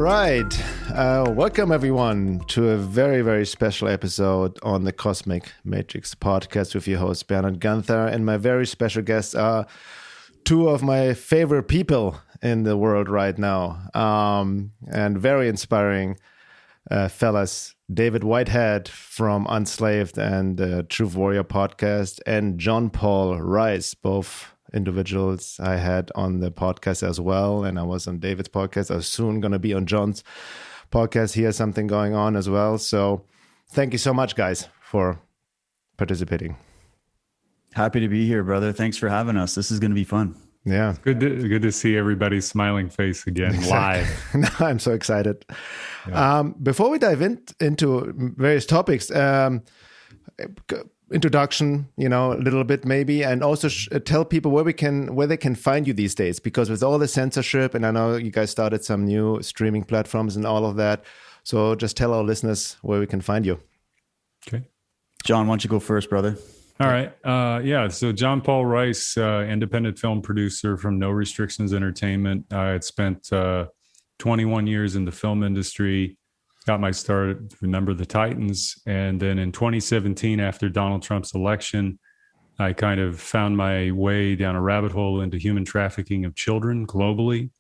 right. Welcome everyone to a very, very special episode on the Cosmic Matrix podcast with your host Bernhard Guenther, and my very special guests are two of my favorite people in the world right now, and very inspiring fellas. David Whitehead from Unslaved and the Truth Warrior podcast, and John Paul Rice, both individuals I had on the podcast as well. And I was on David's podcast. I was soon going to be on John's podcast. He has something going on as well. So thank you so much, guys, for participating. Happy to be here, brother. Thanks for having us. This is going to be fun. Yeah. Good to see everybody's smiling face again live. I'm so excited. Yeah. Before we dive into various topics, introduction, a little bit maybe, and also tell people where they can find you these days, because with all the censorship, and I know you guys started some new streaming platforms and all of that. So just tell our listeners where we can find you. Okay. John, why don't you go first, brother? All right. So John Paul Rice, independent film producer from No Restrictions Entertainment. I had spent 21 years in the film industry, got my start at Remember the Titans. And then in 2017, after Donald Trump's election, I kind of found my way down a rabbit hole into human trafficking of children globally.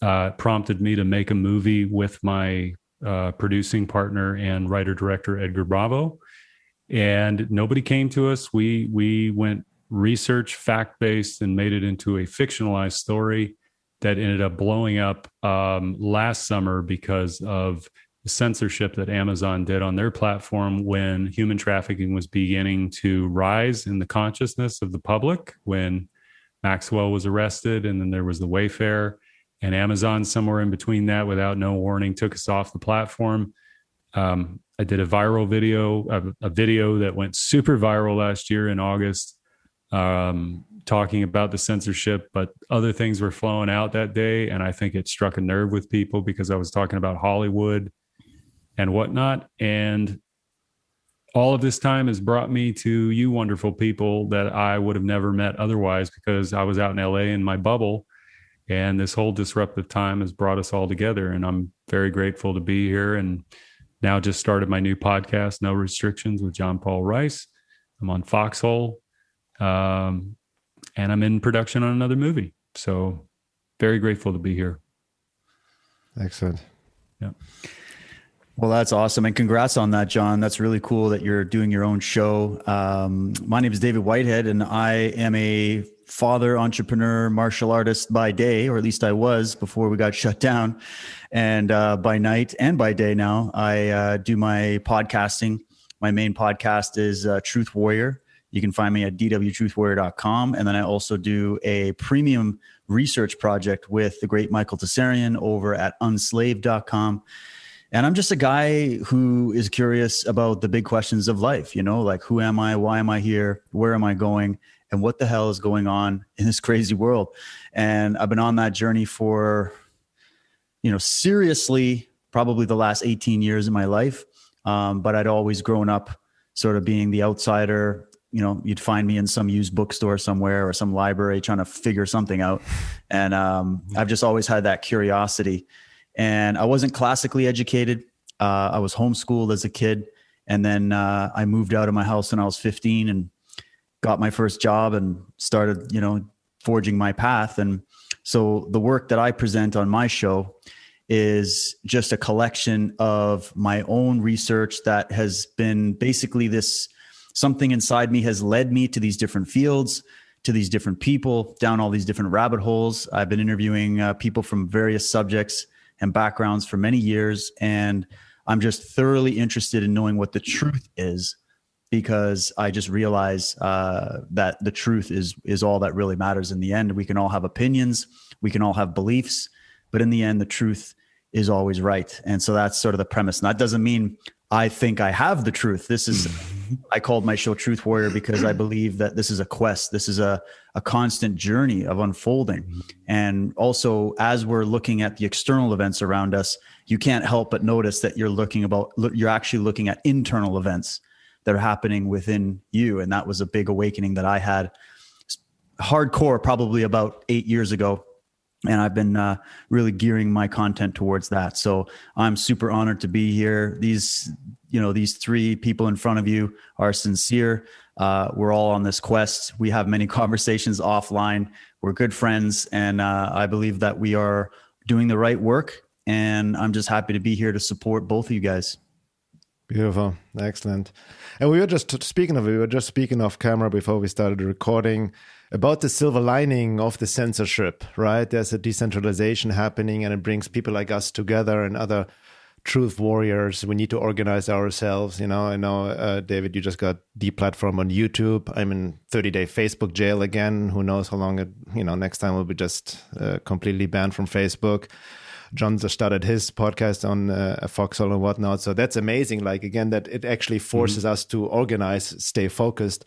It prompted me to make a movie with my producing partner and writer-director Edgar Bravo. And nobody came to us. We went research, fact-based, and made it into a fictionalized story that ended up blowing up last summer because of the censorship that Amazon did on their platform when human trafficking was beginning to rise in the consciousness of the public, when Maxwell was arrested, and then there was the Wayfair, and Amazon somewhere in between that, without no warning, took us off the platform. I did a viral video, a video that went super viral last year in August, talking about the censorship, but other things were flowing out that day. And I think it struck a nerve with people because I was talking about Hollywood and whatnot. And all of this time has brought me to you wonderful people that I would have never met otherwise, because I was out in LA in my bubble. And this whole disruptive time has brought us all together. And I'm very grateful to be here. And now just started my new podcast, No Restrictions, with John Paul Rice. I'm on Foxhole, and I'm in production on another movie. So very grateful to be here. Excellent. Yeah. Well, that's awesome. And congrats on that, John. That's really cool that you're doing your own show. My name is David Whitehead, and I am a father, entrepreneur, martial artist by day, or at least I was before we got shut down. And by night and by day now, I do my podcasting. My main podcast is Truth Warrior. You can find me at dwtruthwarrior.com. And then I also do a premium research project with the great Michael Tessarian over at unslaved.com. And I'm just a guy who is curious about the big questions of life, like who am I? Why am I here? Where am I going? And what the hell is going on in this crazy world? And I've been on that journey for, seriously, probably the last 18 years of my life. But I'd always grown up sort of being the outsider. You'd find me in some used bookstore somewhere or some library trying to figure something out. And I've just always had that curiosity. And I wasn't classically educated. I was homeschooled as a kid. And then I moved out of my house when I was 15 and got my first job and started, forging my path. And so the work that I present on my show is just a collection of my own research that has been basically something inside me has led me to these different fields, to these different people, down all these different rabbit holes. I've been interviewing people from various subjects and backgrounds for many years. And I'm just thoroughly interested in knowing what the truth is, because I just realize that the truth is all that really matters in the end. We can all have opinions, we can all have beliefs, but in the end, the truth is always right. And so that's sort of the premise. And that doesn't mean I think I have the truth. I called my show Truth Warrior because I believe that this is a quest. This is a constant journey of unfolding. And also, as we're looking at the external events around us, you can't help but notice that you're actually looking at internal events that are happening within you. And that was a big awakening that I had hardcore probably about 8 years ago. And I've been really gearing my content towards that. So I'm super honored to be here. These three people in front of you are sincere. We're all on this quest. We have many conversations offline. We're good friends. And I believe that we are doing the right work. And I'm just happy to be here to support both of you guys. Beautiful. Excellent. And we were just speaking off camera before we started recording about the silver lining of the censorship, right? There's a decentralization happening and it brings people like us together and other truth warriors. We need to organize ourselves. I know, David, you just got deplatformed on YouTube. I'm in 30-day Facebook jail again. Who knows how long next time we'll be just completely banned from Facebook. John just started his podcast on Foxhole and whatnot. So that's amazing. Like, again, that it actually forces us to organize, stay focused,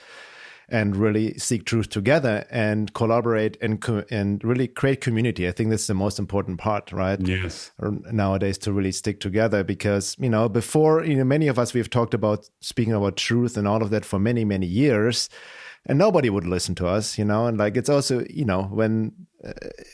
and really seek truth together and collaborate and really create community. I think that's the most important part, right? Yes. Nowadays, to really stick together, because, before, many of us, we've talked about speaking about truth and all of that for many, many years, and nobody would listen to us, and like, it's also, when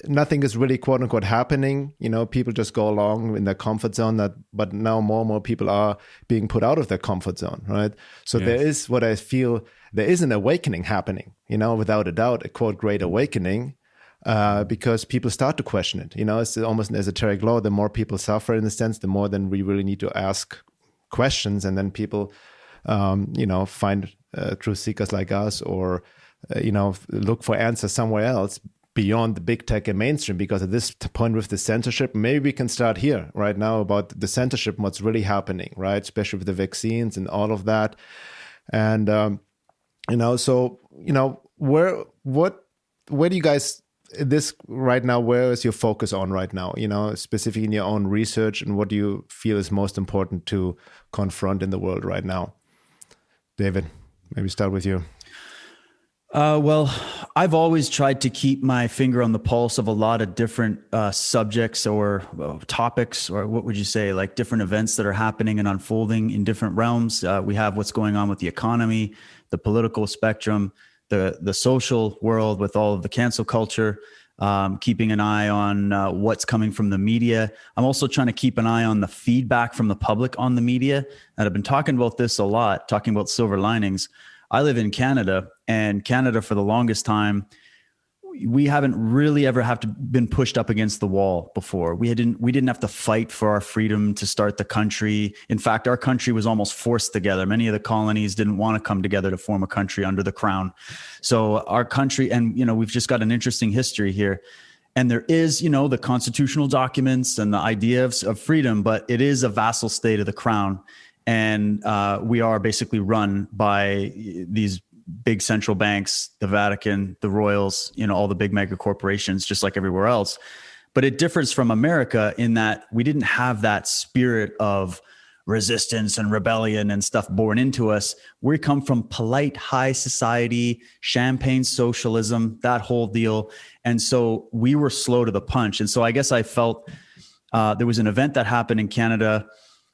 nothing is really quote unquote happening, people just go along in their comfort zone, but now more and more people are being put out of their comfort zone, right? So yes. There is what I feel, there is an awakening happening, without a doubt, a quote great awakening, because people start to question it. It's almost an esoteric law. The more people suffer, in a sense, the more then we really need to ask questions, and then people, find truth seekers like us, or look for answers somewhere else beyond the big tech and mainstream. Because at this point with the censorship, maybe we can start here right now about the censorship, what's really happening, right? Especially with the vaccines and all of that. And, where do you guys, this right now, where is your focus on right now, specifically in your own research, and what do you feel is most important to confront in the world right now? David, maybe start with you. Well, I've always tried to keep my finger on the pulse of a lot of different subjects or topics, or what would you say, like different events that are happening and unfolding in different realms. We have what's going on with the economy, the political spectrum, the social world with all of the cancel culture, keeping an eye on what's coming from the media. I'm also trying to keep an eye on the feedback from the public on the media. And I've been talking about this a lot, talking about silver linings. I live in Canada, and Canada for the longest time, we haven't really ever been pushed up against the wall before. We didn't have to fight for our freedom to start the country. In fact, our country was almost forced together. Many of the colonies didn't want to come together to form a country under the crown. So our country, and we've just got an interesting history here. And there is, the constitutional documents and the idea of freedom, but it is a vassal state of the crown. And we are basically run by these big central banks, the Vatican, the royals, all the big mega corporations, just like everywhere else. But it differs from America in that we didn't have that spirit of resistance and rebellion and stuff born into us. We come from polite high society, champagne socialism, that whole deal. And so we were slow to the punch. And so I guess I felt there was an event that happened in Canada.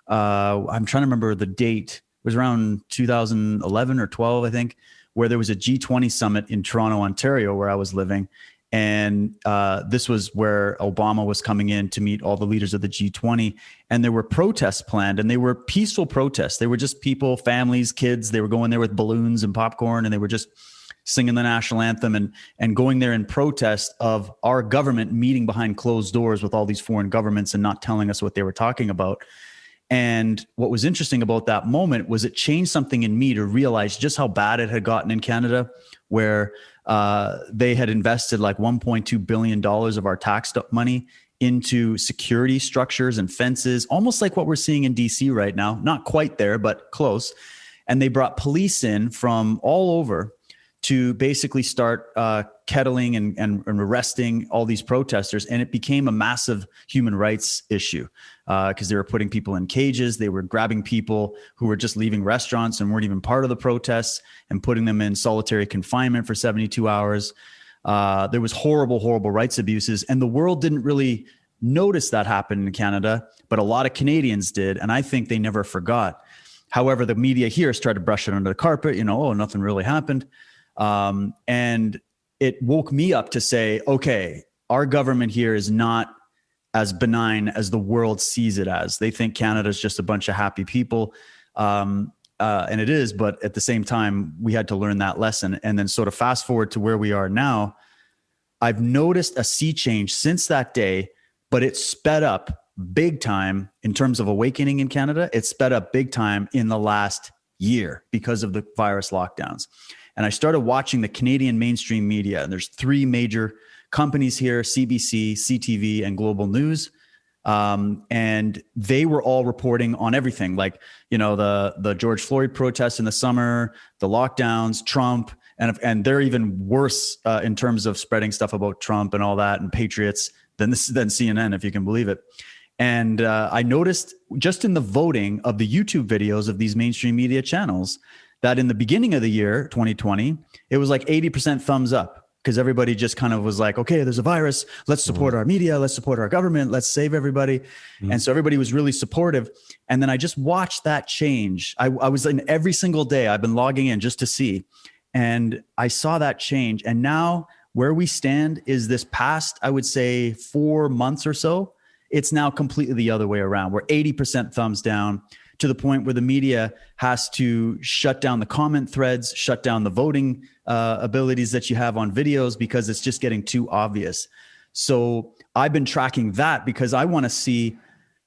I'm trying to remember the date. It was around 2011 or 12, I think, where there was a G20 summit in Toronto, Ontario, where I was living. And this was where Obama was coming in to meet all the leaders of the G20. And there were protests planned, and they were peaceful protests. They were just people, families, kids. They were going there with balloons and popcorn, and they were just singing the national anthem and going there in protest of our government meeting behind closed doors with all these foreign governments and not telling us what they were talking about. And what was interesting about that moment was it changed something in me to realize just how bad it had gotten in Canada, where they had invested like $1.2 billion of our tax money into security structures and fences, almost like what we're seeing in DC right now. Not quite there, but close. And they brought police in from all over to basically start kettling and arresting all these protesters. And it became a massive human rights issue because they were putting people in cages. They were grabbing people who were just leaving restaurants and weren't even part of the protests and putting them in solitary confinement for 72 hours. There was horrible, horrible rights abuses. And the world didn't really notice that happen in Canada, but a lot of Canadians did. And I think they never forgot. However, the media here started to brush it under the carpet, nothing really happened. And it woke me up to say, okay, our government here is not as benign as the world sees it as. They think Canada is just a bunch of happy people. And it is, but at the same time, we had to learn that lesson. And then sort of fast forward to where we are now, I've noticed a sea change since that day, but it sped up big time in terms of awakening in Canada. It sped up big time in the last year because of the virus lockdowns. And I started watching the Canadian mainstream media, and there's 3 major companies here: CBC, CTV, and Global News. And they were all reporting on everything, like, the George Floyd protests in the summer, the lockdowns, Trump, and they're even worse in terms of spreading stuff about Trump and all that and patriots than CNN, if you can believe it. And I noticed just in the voting of the YouTube videos of these mainstream media channels that in the beginning of the year, 2020, it was like 80% thumbs up, because everybody just kind of was like, okay, there's a virus. Let's support our media. Let's support our government. Let's save everybody. And so everybody was really supportive. And then I just watched that change. I was in every single day. I've been logging in just to see. And I saw that change. And now where we stand is this past, I would say 4 months or so, it's now completely the other way around. We're 80% thumbs down, to the point where the media has to shut down the comment threads, shut down the voting abilities that you have on videos, because it's just getting too obvious. So I've been tracking that because I want to see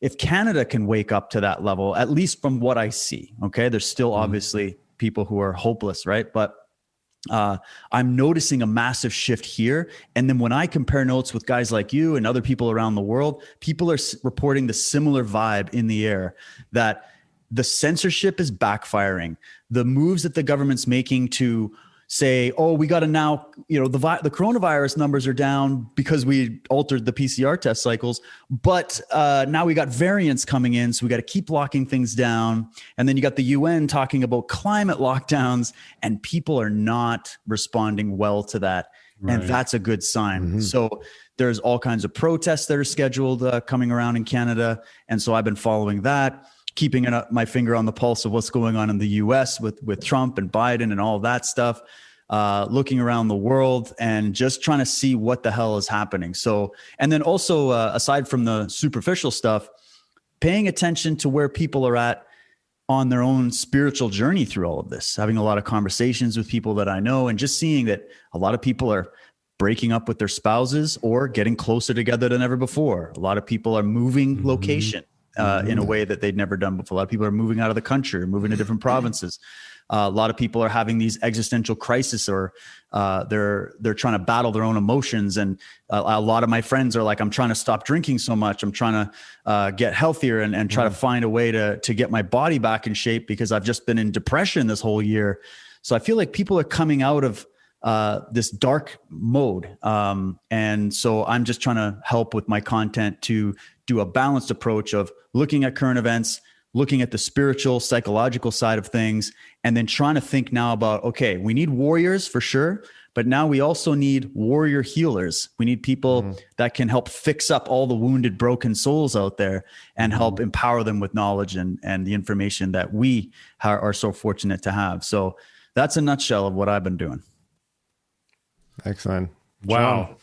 if Canada can wake up to that level, at least from what I see. Okay. There's still obviously people who are hopeless, right? But I'm noticing a massive shift here. And then when I compare notes with guys like you and other people around the world, people are reporting the similar vibe in the air, that the censorship is backfiring. The moves that the government's making to say, oh, we got to now, the coronavirus numbers are down because we altered the PCR test cycles, but now we got variants coming in, so we got to keep locking things down. And then you got the UN talking about climate lockdowns, and people are not responding well to that. Right. And that's a good sign. So there's all kinds of protests that are scheduled coming around in Canada. And so I've been following that, keeping my finger on the pulse of what's going on in the US with Trump and Biden and all that stuff, looking around the world and just trying to see what the hell is happening. So, and then also, aside from the superficial stuff, paying attention to where people are at on their own spiritual journey through all of this, having a lot of conversations with people that I know, and just seeing that a lot of people are breaking up with their spouses or getting closer together than ever before. A lot of people are moving location in a way that they'd never done before. A lot of people are moving out of the country, or moving to different provinces. A lot of people are having these existential crises, or they're trying to battle their own emotions. And a lot of my friends are like, I'm trying to stop drinking so much. I'm trying to get healthier and try to find a way to get my body back in shape, because I've just been in depression this whole year. So I feel like people are coming out of this dark mode. And so I'm just trying to help with my content to do a balanced approach of looking at current events, looking at the spiritual, psychological side of things, and then trying to think now about, okay, we need warriors for sure, but now we also need warrior healers. We need people that can help fix up all the wounded, broken souls out there and help empower them with knowledge and the information that we are so fortunate to have. So that's a nutshell of what I've been doing. Excellent. Wow.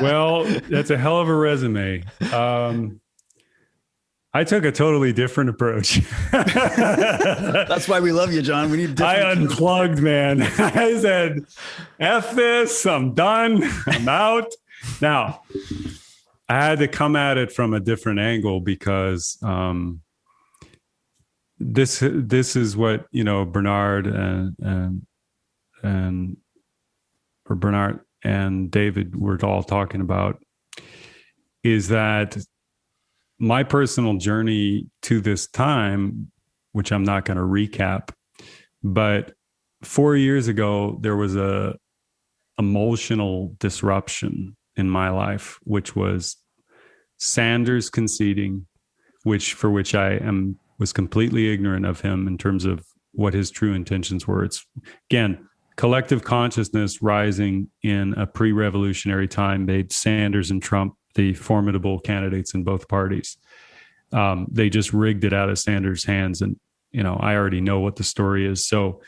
Well, that's a hell of a resume. I took a totally different approach. That's why we love you, John. We need. I unplugged, man. I said, "F this. I'm done. I'm out." Now, I had to come at it from a different angle, because this is what Bernhard Bernhard and David were all talking about, is that my personal journey to this time, which I'm not going to recap, but 4 years ago, there was a emotional disruption in my life, which was Sanders conceding, for which I was completely ignorant of him in terms of what his true intentions were. It's, again, collective consciousness rising in a pre-revolutionary time made Sanders and Trump the formidable candidates in both parties. They just rigged it out of Sanders' hands. And, I already know what the story is. So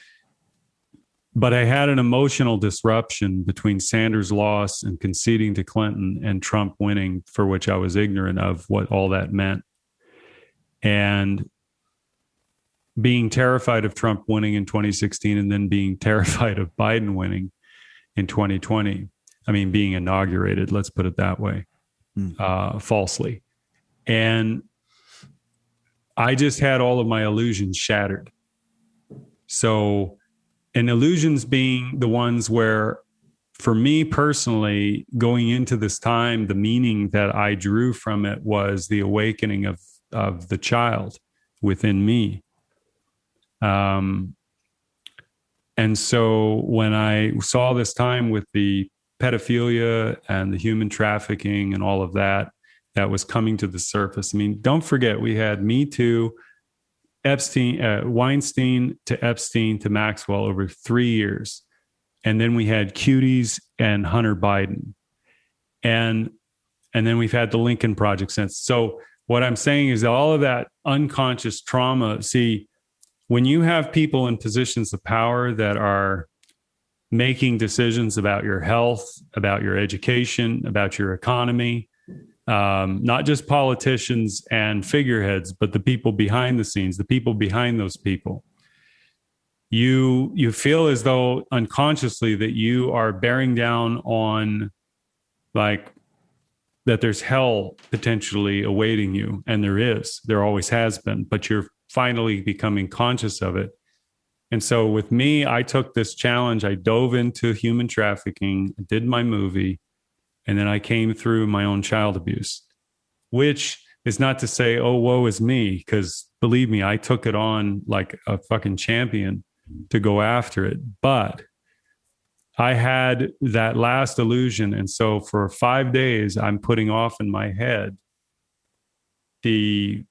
But I had an emotional disruption between Sanders' loss and conceding to Clinton and Trump winning, for which I was ignorant of what all that meant. And being terrified of Trump winning in 2016 and then being terrified of Biden winning in 2020. I mean, being inaugurated, let's put it that way, falsely. And I just had all of my illusions shattered. So, and illusions being the ones where, for me personally, going into this time, the meaning that I drew from it was the awakening of the child within me. And so when I saw this time with the pedophilia and the human trafficking and all of that was coming to the surface. I mean, don't forget, we had Me Too, Weinstein to Epstein to Maxwell over 3 years. And then we had Cuties and Hunter Biden. And then we've had the Lincoln Project since. So what I'm saying is that all of that unconscious trauma, see, when you have people in positions of power that are making decisions about your health, about your education, about your economy, not just politicians and figureheads, but the people behind the scenes, the people behind those people, you feel as though unconsciously that you are bearing down on, like, that there's hell potentially awaiting you. And there always has been, but you're finally becoming conscious of it. And so with me, I took this challenge. I dove into human trafficking, did my movie, and then I came through my own child abuse, which is not to say, oh, woe is me, because believe me, I took it on like a fucking champion to go after it. But I had that last illusion. And so for 5 days, I'm putting off in my head the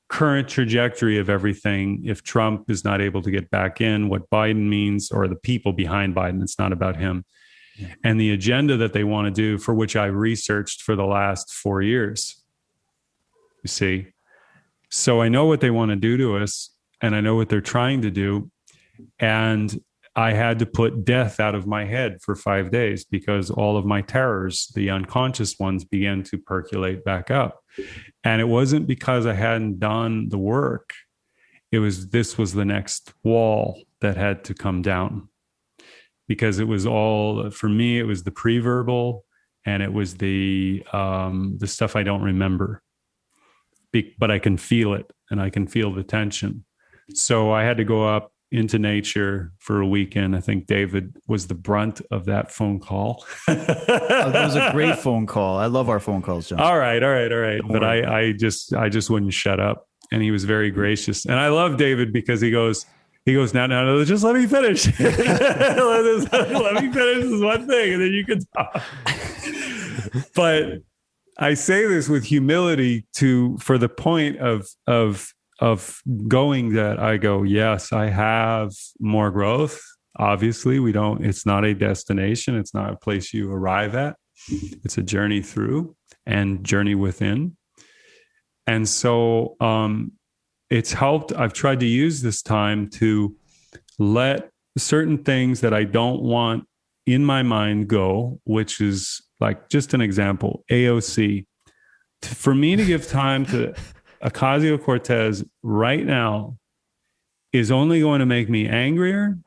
current trajectory of everything. If Trump is not able to get back in, what Biden means, or the people behind Biden, it's not about him. Yeah. And the agenda that they want to do, for which I researched for the last 4 years, you see. So I know what they want to do to us, and I know what they're trying to do. And I had to put death out of my head for 5 days because all of my terrors, the unconscious ones, began to percolate back up. And it wasn't because I hadn't done the work. This was the next wall that had to come down, because it was all, for me, it was the pre-verbal, and it was the stuff I don't remember, but I can feel it, and I can feel the tension. So I had to go up into nature for a weekend. I think David was the brunt of that phone call. That was a great phone call. I love our phone calls, John. All right. But I just wouldn't shut up. And he was very gracious. And I love David because he goes, no, just let me finish. let me finish this one thing, and then you can talk. But I say this with humility for the point of going that I go, yes, I have more growth. Obviously, it's not a destination. It's not a place you arrive at. It's a journey through and journey within. And so it's helped. I've tried to use this time to let certain things that I don't want in my mind go, which is, like, just an example, AOC. For me to give time to Ocasio-Cortez right now is only going to make me angrier,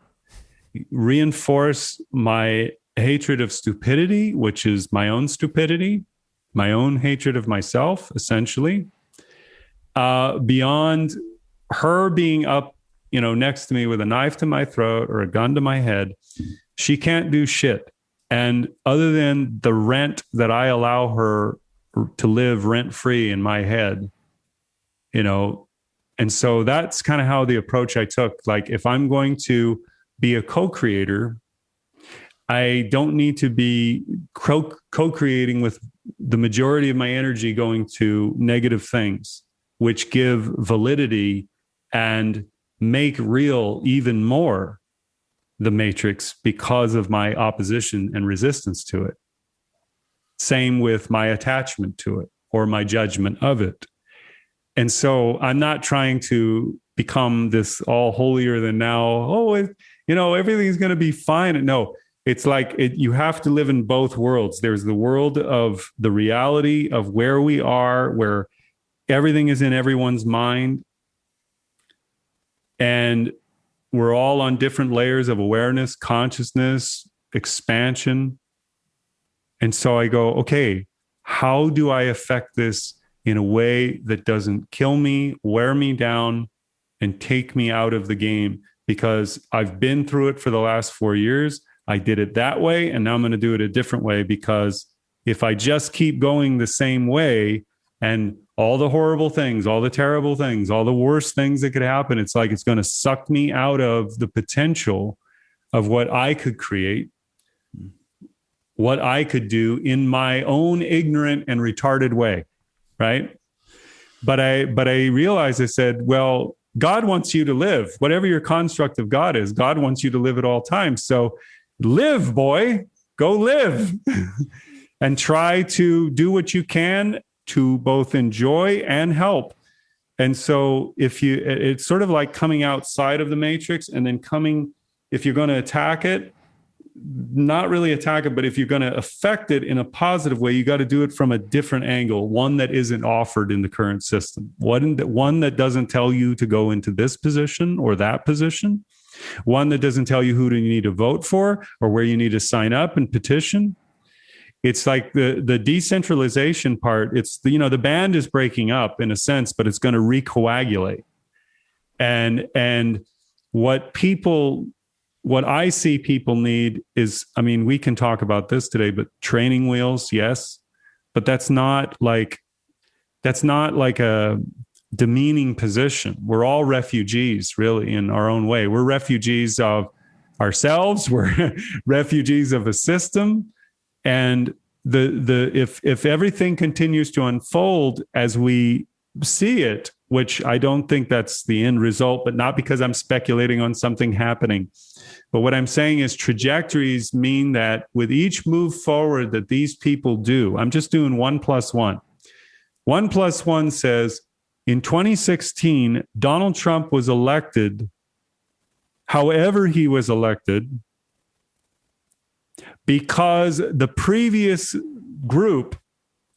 reinforce my hatred of stupidity, which is my own stupidity, my own hatred of myself, essentially. Beyond her being up, next to me with a knife to my throat or a gun to my head, she can't do shit. And other than the rent that I allow her to live rent-free in my head, and so that's kind of how the approach I took. Like, if I'm going to be a co-creator, I don't need to be co-creating with the majority of my energy going to negative things, which give validity and make real even more the matrix because of my opposition and resistance to it. Same with my attachment to it or my judgment of it. And so I'm not trying to become this all holier than now. Oh, everything's going to be fine. No, it's like you have to live in both worlds. There's the world of the reality of where we are, where everything is in everyone's mind. And we're all on different layers of awareness, consciousness, expansion. And so I go, okay, how do I affect this in a way that doesn't kill me, wear me down, and take me out of the game? Because I've been through it for the last 4 years. I did it that way, and now I'm going to do it a different way, because if I just keep going the same way and all the horrible things, all the terrible things, all the worst things that could happen, it's like it's going to suck me out of the potential of what I could create, what I could do in my own ignorant and retarded way, right? But I realized, I said, well, God wants you to live. Whatever your construct of God is, God wants you to live at all times. So live, boy, go live and try to do what you can to both enjoy and help. And so it's sort of like coming outside of the matrix and then if you're going to attack it, not really attack it, but if you're going to affect it in a positive way, you got to do it from a different angle, one that isn't offered in the current system, one that doesn't tell you to go into this position or that position, one that doesn't tell you who you need to vote for or where you need to sign up and petition. It's like the decentralization part. It's the band is breaking up in a sense, but it's going to recoagulate. And what I see people need is, we can talk about this today, but training wheels, yes, but that's not like a demeaning position. We're all refugees, really, in our own way. We're refugees of ourselves. We're refugees of a system. And if everything continues to unfold as we see it, which I don't think that's the end result, but not because I'm speculating on something happening. But what I'm saying is trajectories mean that with each move forward that these people do, I'm just doing 1 + 1. 1 + 1 says, in 2016, Donald Trump was elected, however he was elected, because the previous group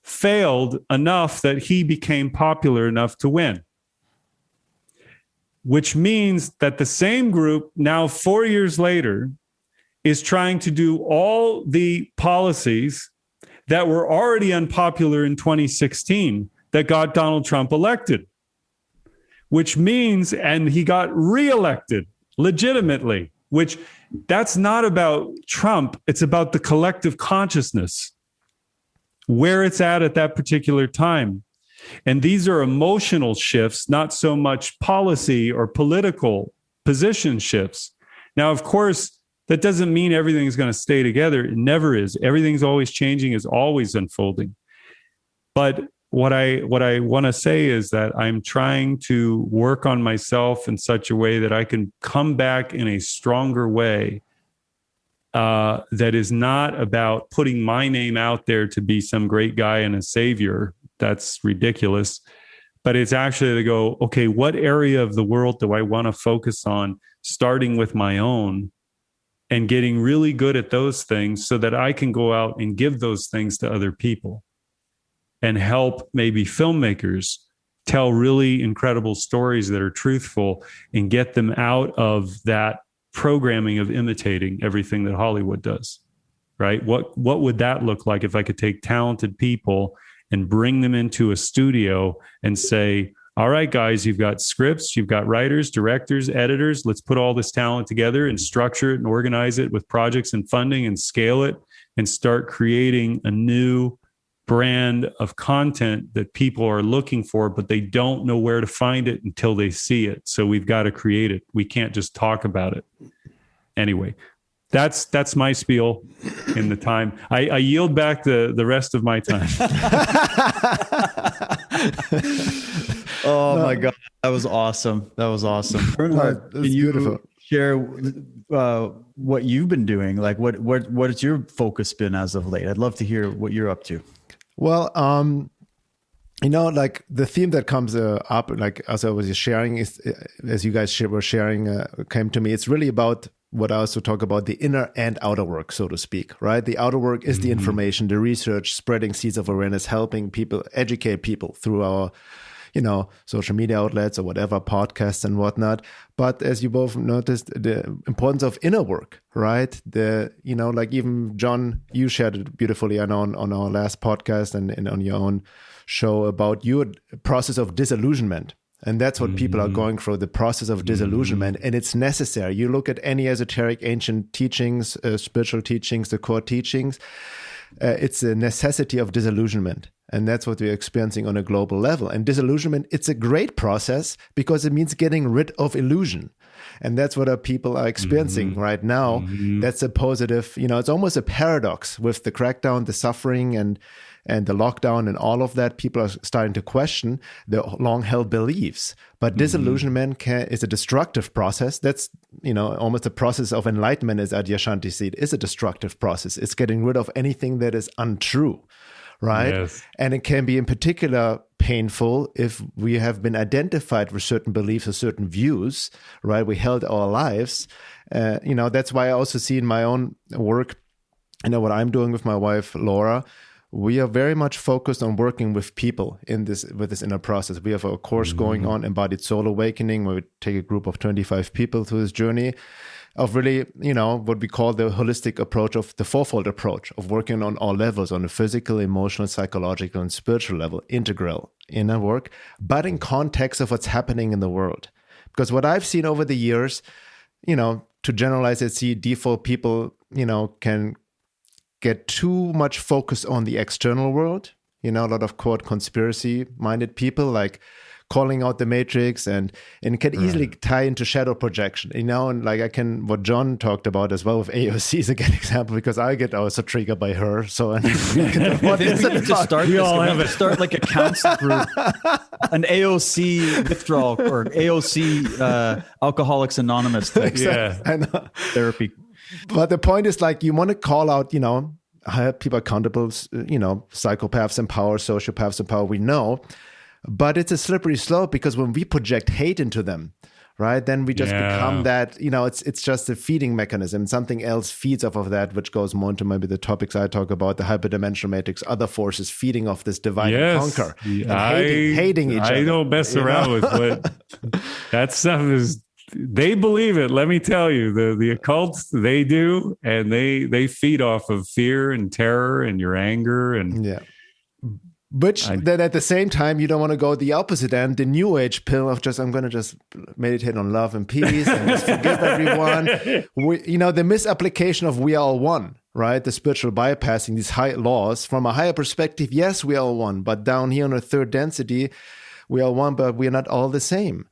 failed enough that he became popular enough to win. Which means that the same group now 4 years later is trying to do all the policies that were already unpopular in 2016 that got Donald Trump elected. Which means, and he got reelected legitimately, which that's not about Trump. It's about the collective consciousness, where it's at that particular time. And these are emotional shifts, not so much policy or political position shifts. Now, of course, that doesn't mean everything is going to stay together. It never is. Everything's always changing, is always unfolding. But what I want to say is that I'm trying to work on myself in such a way that I can come back in a stronger way that is not about putting my name out there to be some great guy and a savior. That's ridiculous. But it's actually to go, okay, what area of the world do I want to focus on, starting with my own and getting really good at those things so that I can go out and give those things to other people and help maybe filmmakers tell really incredible stories that are truthful and get them out of that programming of imitating everything that Hollywood does, right? What would that look like if I could take talented people and bring them into a studio and say, all right, guys, you've got scripts, you've got writers, directors, editors. Let's put all this talent together and structure it and organize it with projects and funding and scale it and start creating a new brand of content that people are looking for, but they don't know where to find it until they see it. So we've got to create it. We can't just talk about it. Anyway, that's my spiel in the time. I yield back the rest of my time. Oh my God. That was awesome. Bernhard, can you beautiful. Share what you've been doing? Like what has your focus been as of late? I'd love to hear what you're up to. Well, like the theme that comes up, like as I was sharing, is as you guys were sharing, came to me. It's really about what I also talk about, the inner and outer work, so to speak, right? The outer work is the information, the research, spreading seeds of awareness, helping people, educate people through our, social media outlets or whatever, podcasts and whatnot. But as you both noticed, the importance of inner work, right? Like even John, you shared it beautifully on our last podcast and on your own show about your process of disillusionment. And that's what people are going through, the process of disillusionment. And it's necessary. You look at any esoteric ancient teachings, spiritual teachings, the core teachings, it's a necessity of disillusionment. And that's what we're experiencing on a global level. And disillusionment, it's a great process because it means getting rid of illusion. And that's what our people are experiencing right now. That's a positive, it's almost a paradox with the crackdown, the suffering and the lockdown and all of that. People are starting to question their long-held beliefs. But disillusionment is a destructive process. That's, almost a process of enlightenment, as Adyashanti said, is a destructive process. It's getting rid of anything that is untrue. Right. Yes. And it can be in particular painful if we have been identified with certain beliefs or certain views, right? We held our lives. That's why I also see in my own work, what I'm doing with my wife, Laura, we are very much focused on working with people with this inner process. We have a course going on, Embodied Soul Awakening, where we take a group of 25 people through this journey of really, what we call the holistic approach, of the fourfold approach of working on all levels, on the physical, emotional, psychological, and spiritual level, integral inner work, but in context of what's happening in the world. Because what I've seen over the years, to generalize it, see default people, can get too much focus on the external world. A lot of quote conspiracy-minded people like calling out the matrix and can easily tie into shadow projection, and like what John talked about as well with AOC is a good example, because I get also triggered by her. So what is it to start? We all have to start like a counsel group, an AOC withdrawal or AOC Alcoholics Anonymous type therapy. But the point is, like, you want to call out, hold people accountable, psychopaths in power, sociopaths in power, we know. But it's a slippery slope, because when we project hate into them, right, then we just become that, it's just a feeding mechanism. Something else feeds off of that, which goes more into maybe the topics I talk about, the hyperdimensional matrix, other forces feeding off this divide and conquer, and hating each other. I don't mess around with what that stuff is. They believe it. Let me tell you, the occults, they do, and they feed off of fear and terror and your anger and Which then at the same time, you don't want to go the opposite end, the new age pill of I'm going to just meditate on love and peace and just forgive everyone. The misapplication of we are all one, right? The spiritual bypassing these high laws from a higher perspective. Yes, we are all one, but down here on a third density, we are one, but we are not all the same,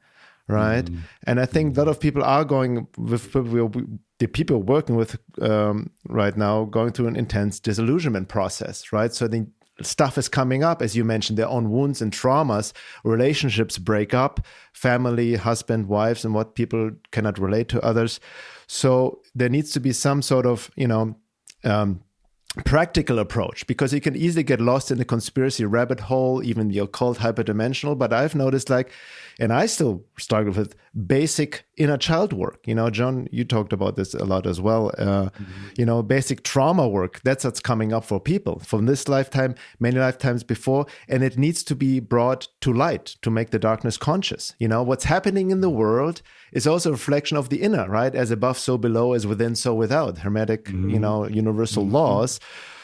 right? And I think a lot of people are going with the people working with right now, going through an intense disillusionment process, right? So the stuff is coming up, as you mentioned, their own wounds and traumas, relationships break up, family, husband, wives, and what people cannot relate to others. So there needs to be some sort of, practical approach, because you can easily get lost in the conspiracy rabbit hole, even the occult hyperdimensional. But I've noticed and I still struggle with basic inner child work. John, you talked about this a lot as well. Basic trauma work. That's what's coming up for people from this lifetime, many lifetimes before. And it needs to be brought to light to make the darkness conscious. What's happening in the world is also a reflection of the inner, right? As above, so below, as within, so without. Hermetic, universal laws.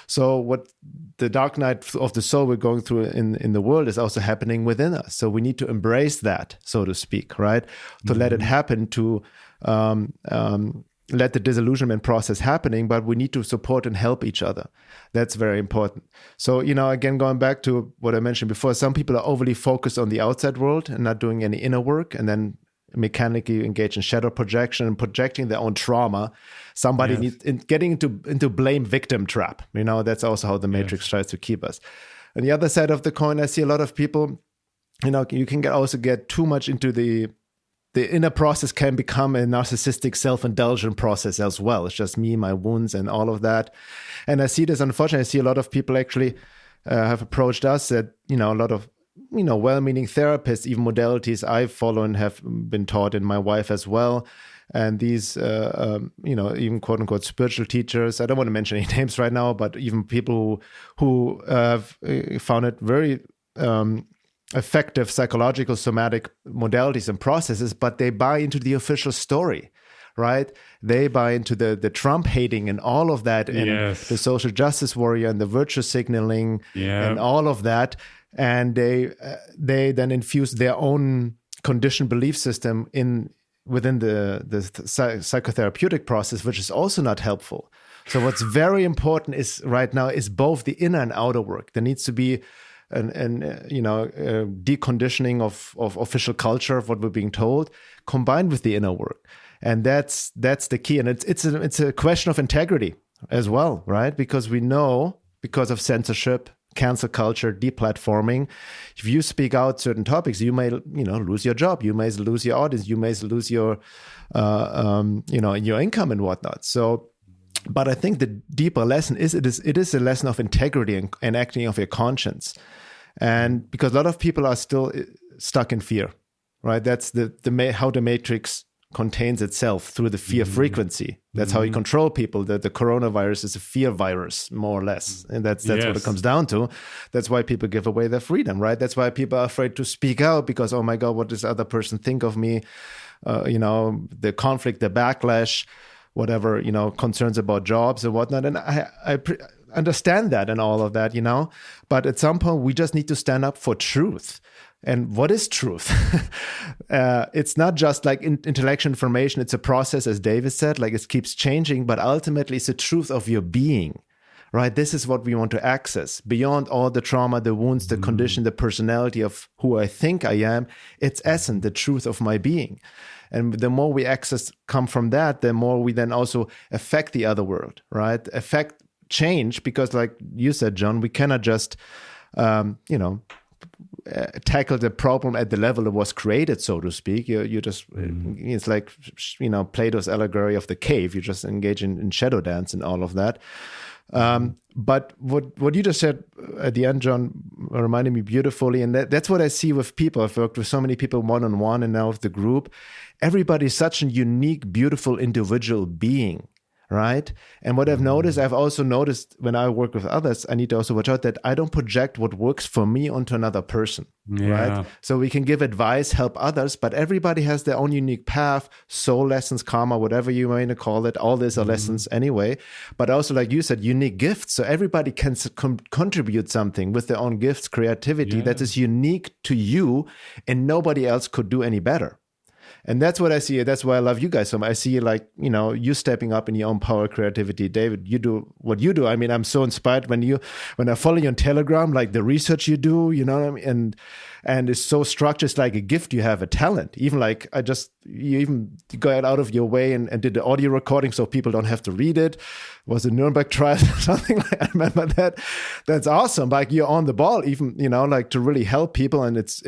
So what the dark night of the soul we're going through in the world is also happening within us. So we need to embrace that, so to speak, right? To let it happen, to let the disillusionment process happening, but we need to support and help each other. That's very important. So, again, going back to what I mentioned before, some people are overly focused on the outside world and not doing any inner work, and then mechanically engage in shadow projection and projecting their own trauma. Somebody needs getting into blame victim trap. That's also how the matrix tries to keep us. On the other side of the coin, I see a lot of people, you can also get too much into the inner process, can become a narcissistic self-indulgent process as well. It's just me, my wounds and all of that. And I see this, unfortunately, I see a lot of people actually have approached us that, a lot of well-meaning therapists, even modalities I follow and have been taught, and my wife as well, And these, even quote unquote spiritual teachers, I don't want to mention any names right now, but even people who have found it very effective psychological somatic modalities and processes, but they buy into the official story, right? They buy into the Trump hating and all of that, and the social justice warrior and the virtue signaling and all of that. And they then infuse their own conditioned belief system within the psychotherapeutic process, which is also not helpful. So what's very important is right now is both the inner and outer work. There needs to be deconditioning of official culture, of what we're being told, combined with the inner work. And that's the key. And it's a question of integrity as well, right? Because we know, because of censorship, cancel culture, deplatforming, if you speak out certain topics, you may lose your job, you may lose your audience, you may lose your your income and whatnot. So, but I think the deeper lesson is it is a lesson of integrity and acting of your conscience. And because a lot of people are still stuck in fear, right? That's how the matrix contains itself, through the fear frequency. That's how you control people. The coronavirus is a fear virus, more or less. And that's what it comes down to. That's why people give away their freedom, right? That's why people are afraid to speak out, because, oh my God, what does the other person think of me? The conflict, the backlash, whatever, concerns about jobs and whatnot. And I understand that and all of that, but at some point we just need to stand up for truth. And what is truth? It's not just like intellectual information. It's a process, as David said, like it keeps changing, but ultimately it's the truth of your being, right? This is what we want to access beyond all the trauma, the wounds, the condition, the personality of who I think I am. It's essence, the truth of my being. And the more we come from that, the more we then also affect the other world, right? Affect change, because like you said, John, we cannot just, tackle the problem at the level it was created, so to speak. You just, it's like, Plato's allegory of the cave. You just engage in shadow dance and all of that. But what you just said at the end, John, reminded me beautifully. And that's what I see with people. I've worked with so many people one-on-one and now with the group. Everybody's such a unique, beautiful individual being. Right. And what I've also noticed when I work with others, I need to also watch out that I don't project what works for me onto another person. Right. So we can give advice, help others, but everybody has their own unique path, soul lessons, karma, whatever you want to call it. All these are lessons anyway. But also, like you said, unique gifts. So everybody can contribute something with their own gifts, creativity that is unique to you, and nobody else could do any better. And that's what I see. That's why I love you guys so much. I see you stepping up in your own power, creativity. David, you do what you do. I mean, I'm so inspired when I follow you on Telegram, like the research you do, you know what I mean? And it's so structured. It's like a gift. You have a talent. Even like you even got out of your way and did the audio recording so people don't have to read it. It was a Nuremberg trial or something like I remember that. That's awesome. Like you're on the ball, even, like to really help people. And it's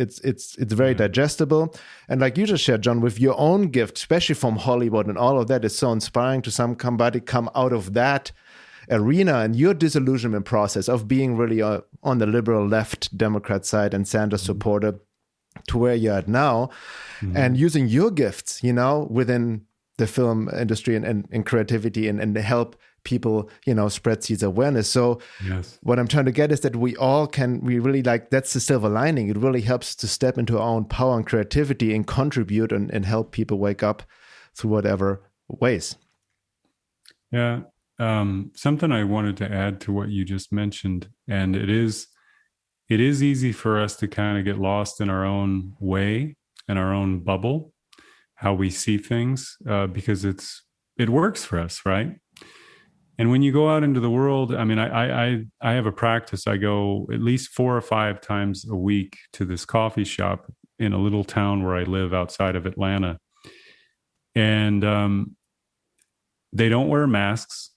very digestible. And like you just shared, John, with your own gift, especially from Hollywood and all of that, is so inspiring to somebody come out of that arena and your disillusionment process of being really on the liberal left Democrat side and Sanders supporter to where you're at now, and using your gifts, within the film industry and creativity and to help people, spread seeds awareness. So what I'm trying to get is that we really that's the silver lining. It really helps to step into our own power and creativity and contribute and help people wake up through whatever ways. Yeah. Something I wanted to add to what you just mentioned, and it is easy for us to kind of get lost in our own way and our own bubble, how we see things, because it works for us, right? And when you go out into the world, I mean, I have a practice. I go at least 4 or 5 times a week to this coffee shop in a little town where I live outside of Atlanta, and they don't wear masks.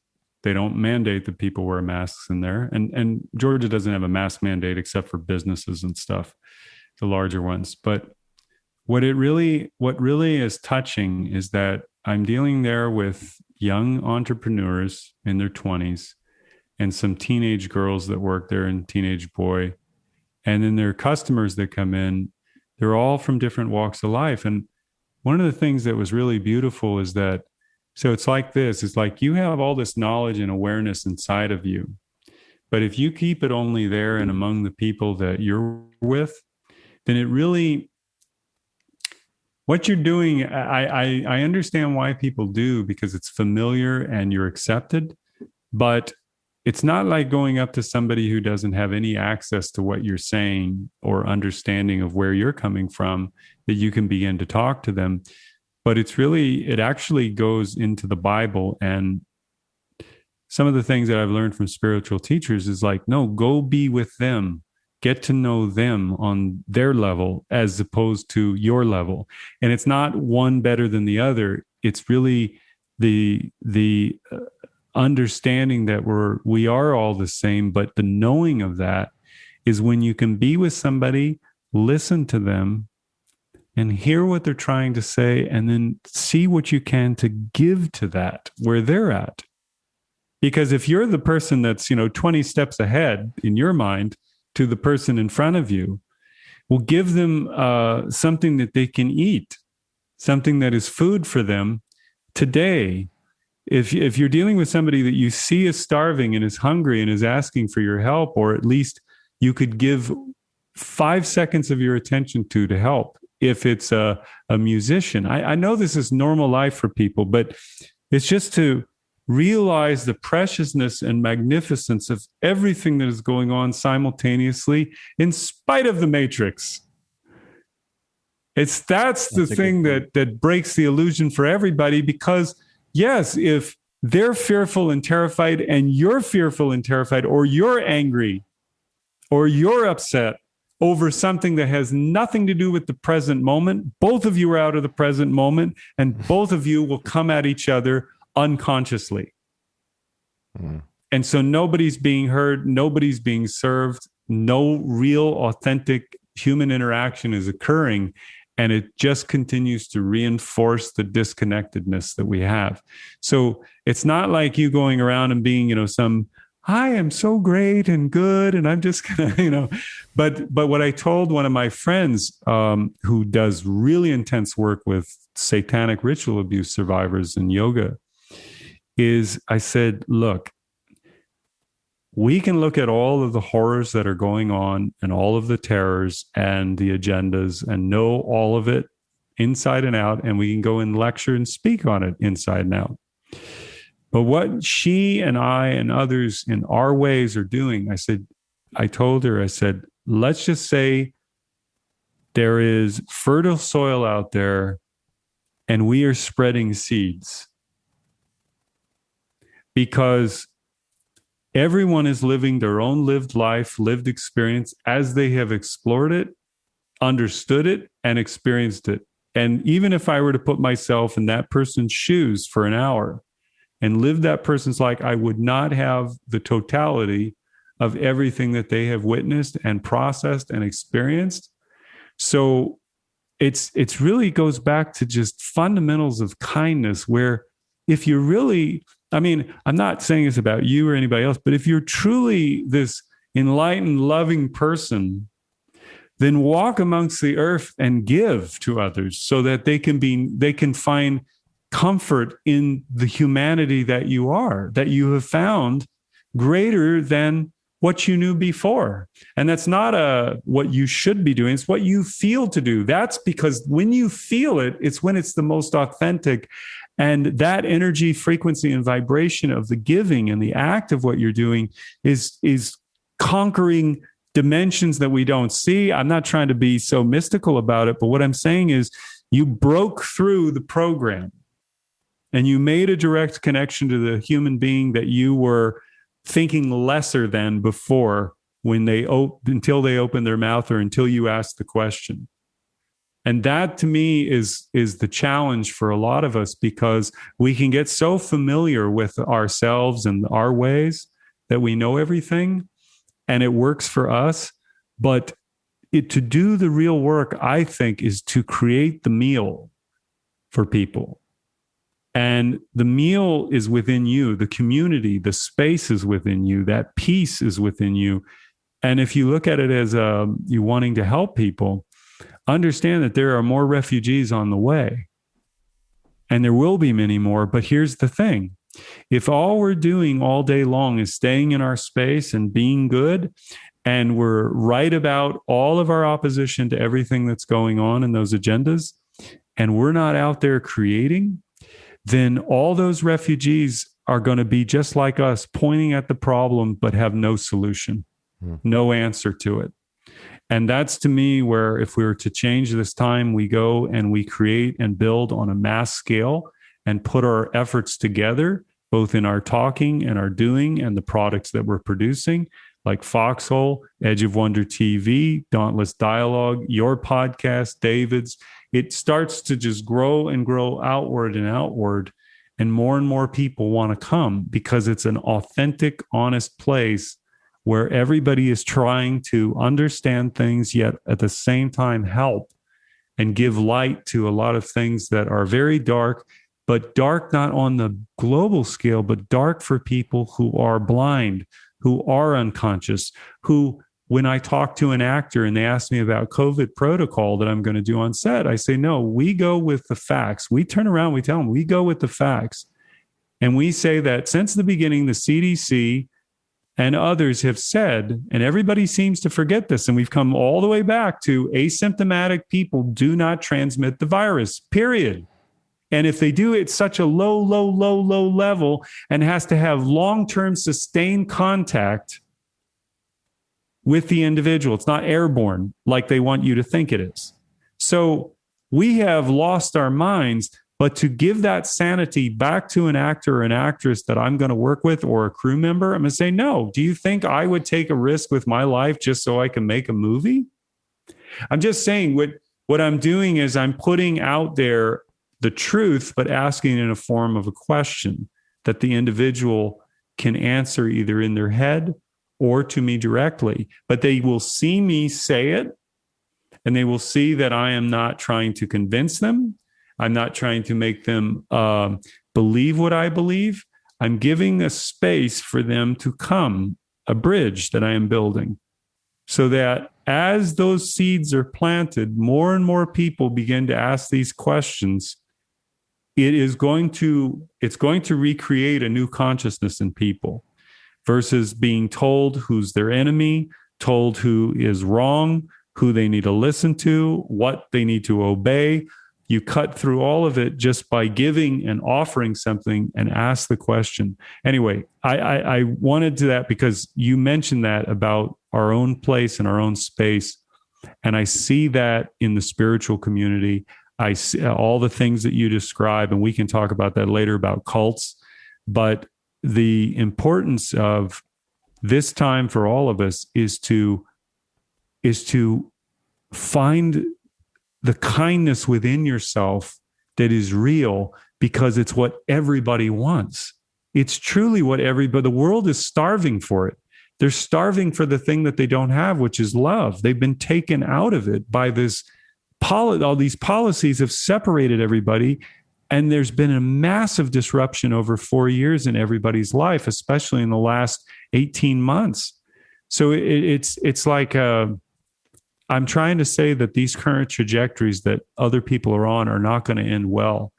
They don't mandate that people wear masks in there. And Georgia doesn't have a mask mandate except for businesses and stuff, the larger ones. But what really is touching is that I'm dealing there with young entrepreneurs in their 20s and some teenage girls that work there and teenage boy. And then their customers that come in, they're all from different walks of life. And one of the things that was really beautiful is that, so it's like this, it's like you have all this knowledge and awareness inside of you. But if you keep it only there and among the people that you're with, then it really, what you're doing, I understand why people do, because it's familiar and you're accepted, but it's not like going up to somebody who doesn't have any access to what you're saying or understanding of where you're coming from, that you can begin to talk to them. But it's really, it actually goes into the Bible. And some of the things that I've learned from spiritual teachers is like, no, go be with them, get to know them on their level as opposed to your level. And it's not one better than the other. It's really the understanding that we are all the same, but the knowing of that is when you can be with somebody, listen to them, and hear what they're trying to say, and then see what you can to give to that where they're at. Because if you're the person that's, 20 steps ahead in your mind to the person in front of you, well, give them something that they can eat, something that is food for them today. If you're dealing with somebody that you see is starving and is hungry and is asking for your help, or at least you could give 5 seconds of your attention to help. If it's a musician, I know this is normal life for people, but it's just to realize the preciousness and magnificence of everything that is going on simultaneously in spite of the matrix. That's the thing that breaks the illusion for everybody, because yes, if they're fearful and terrified and you're fearful and terrified, or you're angry or you're upset over something that has nothing to do with the present moment, both of you are out of the present moment, and both of you will come at each other unconsciously. And so nobody's being heard, nobody's being served, no real authentic human interaction is occurring, and it just continues to reinforce the disconnectedness that we have. So it's not like you going around and being, I am so great and good, and I'm just gonna, but what I told one of my friends who does really intense work with satanic ritual abuse survivors in yoga is, I said, look, we can look at all of the horrors that are going on and all of the terrors and the agendas and know all of it inside and out, and we can go and lecture and speak on it inside and out. But what she and I and others in our ways are doing, I told her, let's just say there is fertile soil out there and we are spreading seeds, because everyone is living their own lived life, lived experience as they have explored it, understood it, and experienced it. And even if I were to put myself in that person's shoes for an hour and live that person's life, I would not have the totality of everything that they have witnessed and processed and experienced. So it's really goes back to just fundamentals of kindness, where if you're really, I'm not saying it's about you or anybody else, but if you're truly this enlightened, loving person, then walk amongst the earth and give to others so that they can find comfort in the humanity that you are, that you have found greater than what you knew before. And that's not what you should be doing. It's what you feel to do. That's because when you feel it, it's when it's the most authentic. And that energy, frequency, and vibration of the giving and the act of what you're doing is conquering dimensions that we don't see. I'm not trying to be so mystical about it, but what I'm saying is you broke through the program and you made a direct connection to the human being that you were thinking lesser than before until they opened their mouth or until you asked the question. And that to me is the challenge for a lot of us, because we can get so familiar with ourselves and our ways that we know everything and it works for us. But to do the real work, I think, is to create the meal for people. And the meal is within you, the community, the space is within you, that peace is within you. And if you look at it as you wanting to help people, understand that there are more refugees on the way. and there will be many more. But here's the thing. If all we're doing all day long is staying in our space and being good, and we're right about all of our opposition to everything that's going on in those agendas, and we're not out there creating, then all those refugees are going to be just like us, pointing at the problem, but have no solution, no answer to it. And that's, to me, where if we were to change this time, we go and we create and build on a mass scale and put our efforts together, both in our talking and our doing and the products that we're producing, like Foxhole, Edge of Wonder TV, Dauntless Dialogue, your podcast, David's. It starts to just grow and grow outward and outward. And more people want to come because it's an authentic, honest place where everybody is trying to understand things, yet at the same time help and give light to a lot of things that are very dark, but dark not on the global scale, but dark for people who are blind, who are unconscious, who, when I talk to an actor and they ask me about COVID protocol that I'm going to do on set, I say, no, we go with the facts. We turn around, we tell them, we go with the facts. And we say that since the beginning, the CDC and others have said, and everybody seems to forget this, and we've come all the way back to asymptomatic people do not transmit the virus, period. And if they do, it's such a low level and has to have long-term sustained contact with the individual. It's not airborne like they want you to think it is. So we have lost our minds, but to give that sanity back to an actor or an actress that I'm going to work with or a crew member, I'm going to say, no, do you think I would take a risk with my life just so I can make a movie? I'm just saying what I'm doing is I'm putting out there the truth, but asking in a form of a question that the individual can answer either in their head or to me directly. But they will see me say it, and they will see that I am not trying to convince them. I'm not trying to make them believe what I believe. I'm giving a space for them to come, a bridge that I am building, so that as those seeds are planted, more and more people begin to ask these questions. It's going to recreate a new consciousness in people versus being told who's their enemy, told who is wrong, who they need to listen to, what they need to obey. You cut through all of it just by giving and offering something and ask the question. Anyway, I wanted to that because you mentioned that about our own place and our own space. And I see that in the spiritual community. I see all the things that you describe, and we can talk about that later about cults. But the importance of this time for all of us is to find the kindness within yourself that is real, because it's what everybody wants. It's truly what the world is starving for it. They're starving for the thing that they don't have, which is love. They've been taken out of it by this all these policies have separated everybody. And there's been a massive disruption over 4 years in everybody's life, especially in the last 18 months. So it's like, I'm trying to say that these current trajectories that other people are on are not going to end well.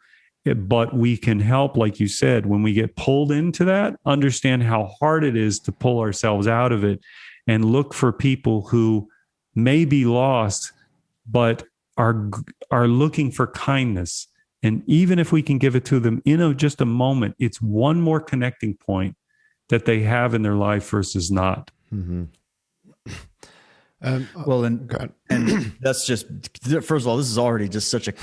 But we can help, like you said, when we get pulled into that, understand how hard it is to pull ourselves out of it and look for people who may be lost, but are looking for kindness. And even if we can give it to them in just a moment, it's one more connecting point that they have in their life versus not. Mm-hmm. And that's just, first of all, this is already just such an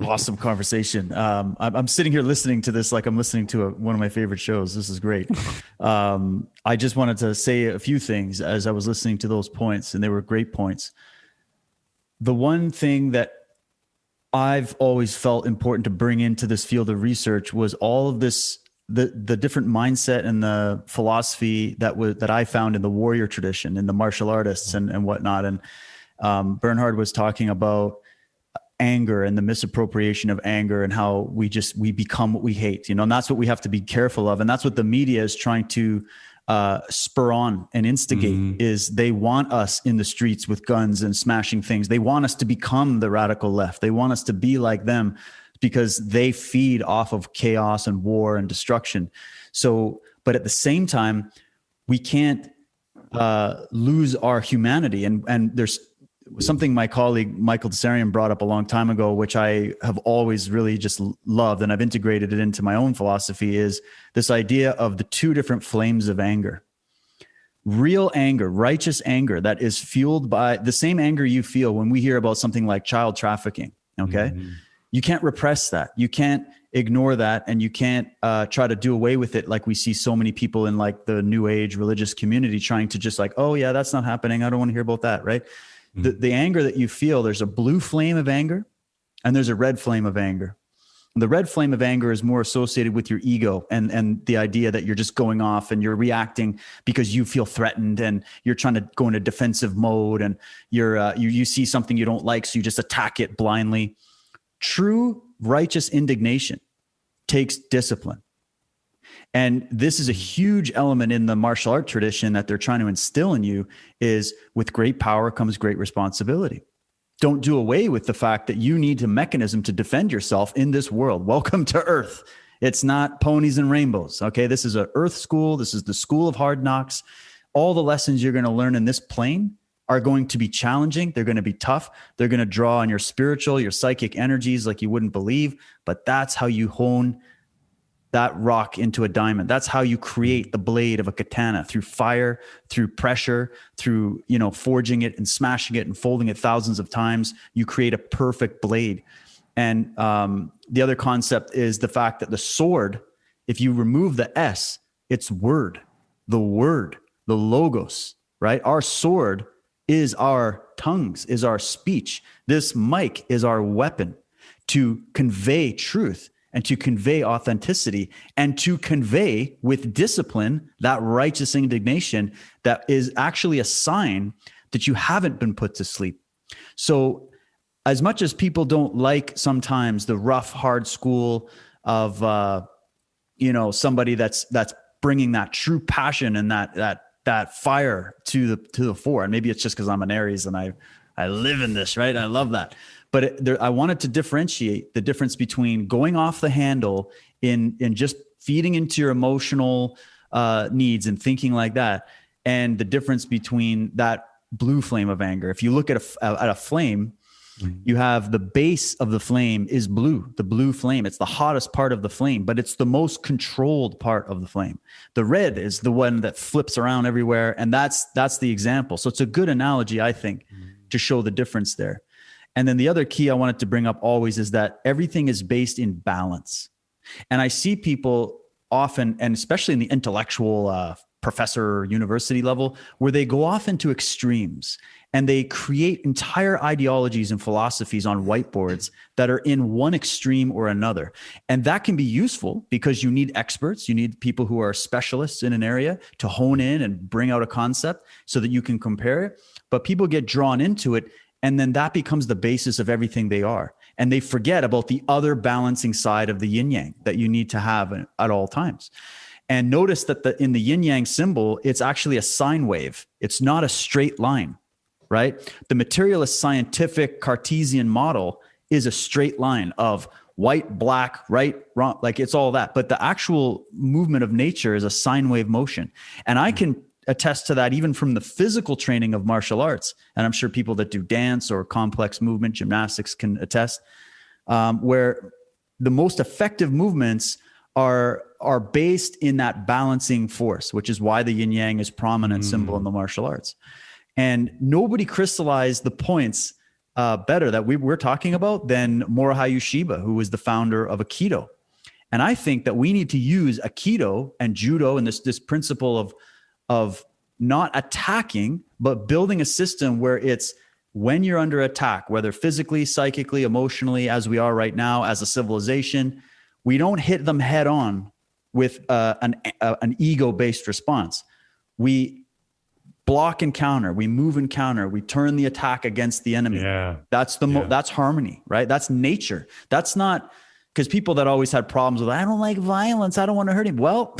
awesome conversation. I'm sitting here listening to this like I'm listening to one of my favorite shows. This is great. I just wanted to say a few things as I was listening to those points, and they were great points. The one thing that I've always felt important to bring into this field of research was all of this, the different mindset and the philosophy that I found in the warrior tradition, in the martial artists and whatnot. And Bernhard was talking about anger and the misappropriation of anger and how we become what we hate, and that's what we have to be careful of. And that's what the media is trying to spur on and instigate, is they want us in the streets with guns and smashing things. They want us to become the radical left. They want us to be like them, because they feed off of chaos and war and destruction. So, but at the same time, we can't lose our humanity. And there's something my colleague Michael Tsarian brought up a long time ago, which I have always really just loved, and I've integrated it into my own philosophy, is this idea of the two different flames of anger. Real anger, righteous anger that is fueled by the same anger you feel when we hear about something like child trafficking. Okay. Mm-hmm. You can't repress that. You can't ignore that. And you can't try to do away with it. Like we see so many people in like the new age religious community trying to just like, oh yeah, that's not happening. I don't want to hear about that. Right. Mm-hmm. The anger that you feel, there's a blue flame of anger and there's a red flame of anger. The red flame of anger is more associated with your ego and the idea that you're just going off and you're reacting because you feel threatened and you're trying to go into defensive mode and you see something you don't like, so you just attack it blindly. True righteous indignation takes discipline. And this is a huge element in the martial art tradition that they're trying to instill in you, is with great power comes great responsibility. Don't do away with the fact that you need a mechanism to defend yourself in this world. Welcome to Earth. It's not ponies and rainbows. Okay. This is an Earth school. This is the school of hard knocks. All the lessons you're going to learn in this plane are going to be challenging. They're going to be tough. They're going to draw on your spiritual, your psychic energies like you wouldn't believe, but that's how you hone that rock into a diamond. That's how you create the blade of a katana, through fire, through pressure, through, forging it and smashing it and folding it thousands of times. You create a perfect blade. And the other concept is the fact that the sword, if you remove the S, it's word, the logos, right? Our sword is our tongues, is our speech. This mic is our weapon to convey truth and to convey authenticity and to convey with discipline that righteous indignation that is actually a sign that you haven't been put to sleep. So as much as people don't like sometimes the rough, hard school of, somebody that's bringing that true passion and that fire to the fore. And maybe it's just because I'm an Aries and I live in this, right? I love that. But I wanted to differentiate the difference between going off the handle in just feeding into your emotional needs and thinking like that, and the difference between that blue flame of anger. If you look at a flame, you have the base of the flame is blue, the blue flame. It's the hottest part of the flame, but it's the most controlled part of the flame. The red is the one that flips around everywhere, and that's the example. So it's a good analogy, I think, to show the difference there. And then the other key I wanted to bring up always is that everything is based in balance. And I see people often, and especially in the intellectual professor university level, where they go off into extremes and they create entire ideologies and philosophies on whiteboards that are in one extreme or another. And that can be useful because you need experts. You need people who are specialists in an area to hone in and bring out a concept so that you can compare it. But people get drawn into it, and then that becomes the basis of everything they are. And they forget about the other balancing side of the yin yang that you need to have at all times. And notice that in the yin yang symbol, it's actually a sine wave. It's not a straight line, right? The materialist scientific Cartesian model is a straight line of white, black, right, wrong, like it's all that. But the actual movement of nature is a sine wave motion. And I can attest to that even from the physical training of martial arts. And I'm sure people that do dance or complex movement, gymnastics can attest, where the most effective movements are based in that balancing force, which is why the yin yang is prominent symbol in the martial arts. And nobody crystallized the points better that we're talking about than Morihei Ueshiba, who was the founder of Aikido. And I think that we need to use Aikido and Judo and this principle of not attacking, but building a system where it's when you're under attack, whether physically, psychically, emotionally, as we are right now as a civilization, we don't hit them head on with an ego-based response. We block and counter, we move and counter, we turn the attack against the enemy. Yeah. That's that's harmony, right? That's nature. That's not, because people that always had problems with, I don't like violence, I don't want to hurt him. Well,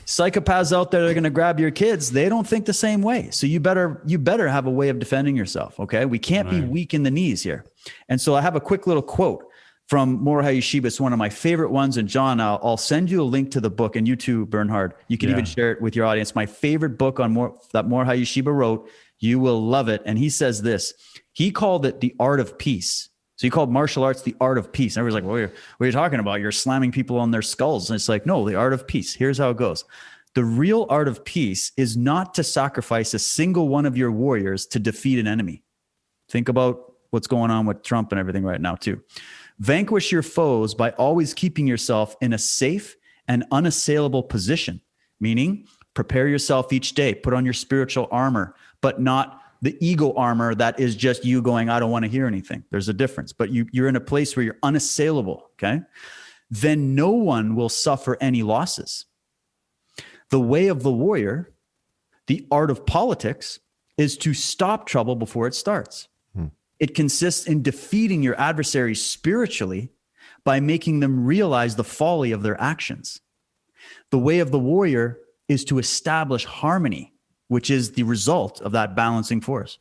psychopaths out there that are going to grab your kids, they don't think the same way. So you better have a way of defending yourself. Okay. We can't be weak in the knees here. And so I have a quick little quote from Morihei Ueshiba. It's one of my favorite ones. And John, I'll send you a link to the book, and you too, Bernhard. You can even share it with your audience. My favorite book on that Morihei Ueshiba wrote. You will love it. And he says this. He called it the art of peace. So he called martial arts the art of peace. And everybody's like, what are you talking about? You're slamming people on their skulls. And it's like, no, the art of peace. Here's how it goes. The real art of peace is not to sacrifice a single one of your warriors to defeat an enemy. Think about what's going on with Trump and everything right now too. Vanquish your foes by always keeping yourself in a safe and unassailable position, meaning prepare yourself each day, put on your spiritual armor, but not the ego armor that is just you going, I don't want to hear anything. There's a difference, but you're in a place where you're unassailable, okay? Then no one will suffer any losses. The way of the warrior, the art of politics, is to stop trouble before it starts. It consists in defeating your adversary spiritually by making them realize the folly of their actions. The way of the warrior is to establish harmony, which is the result of that balancing force.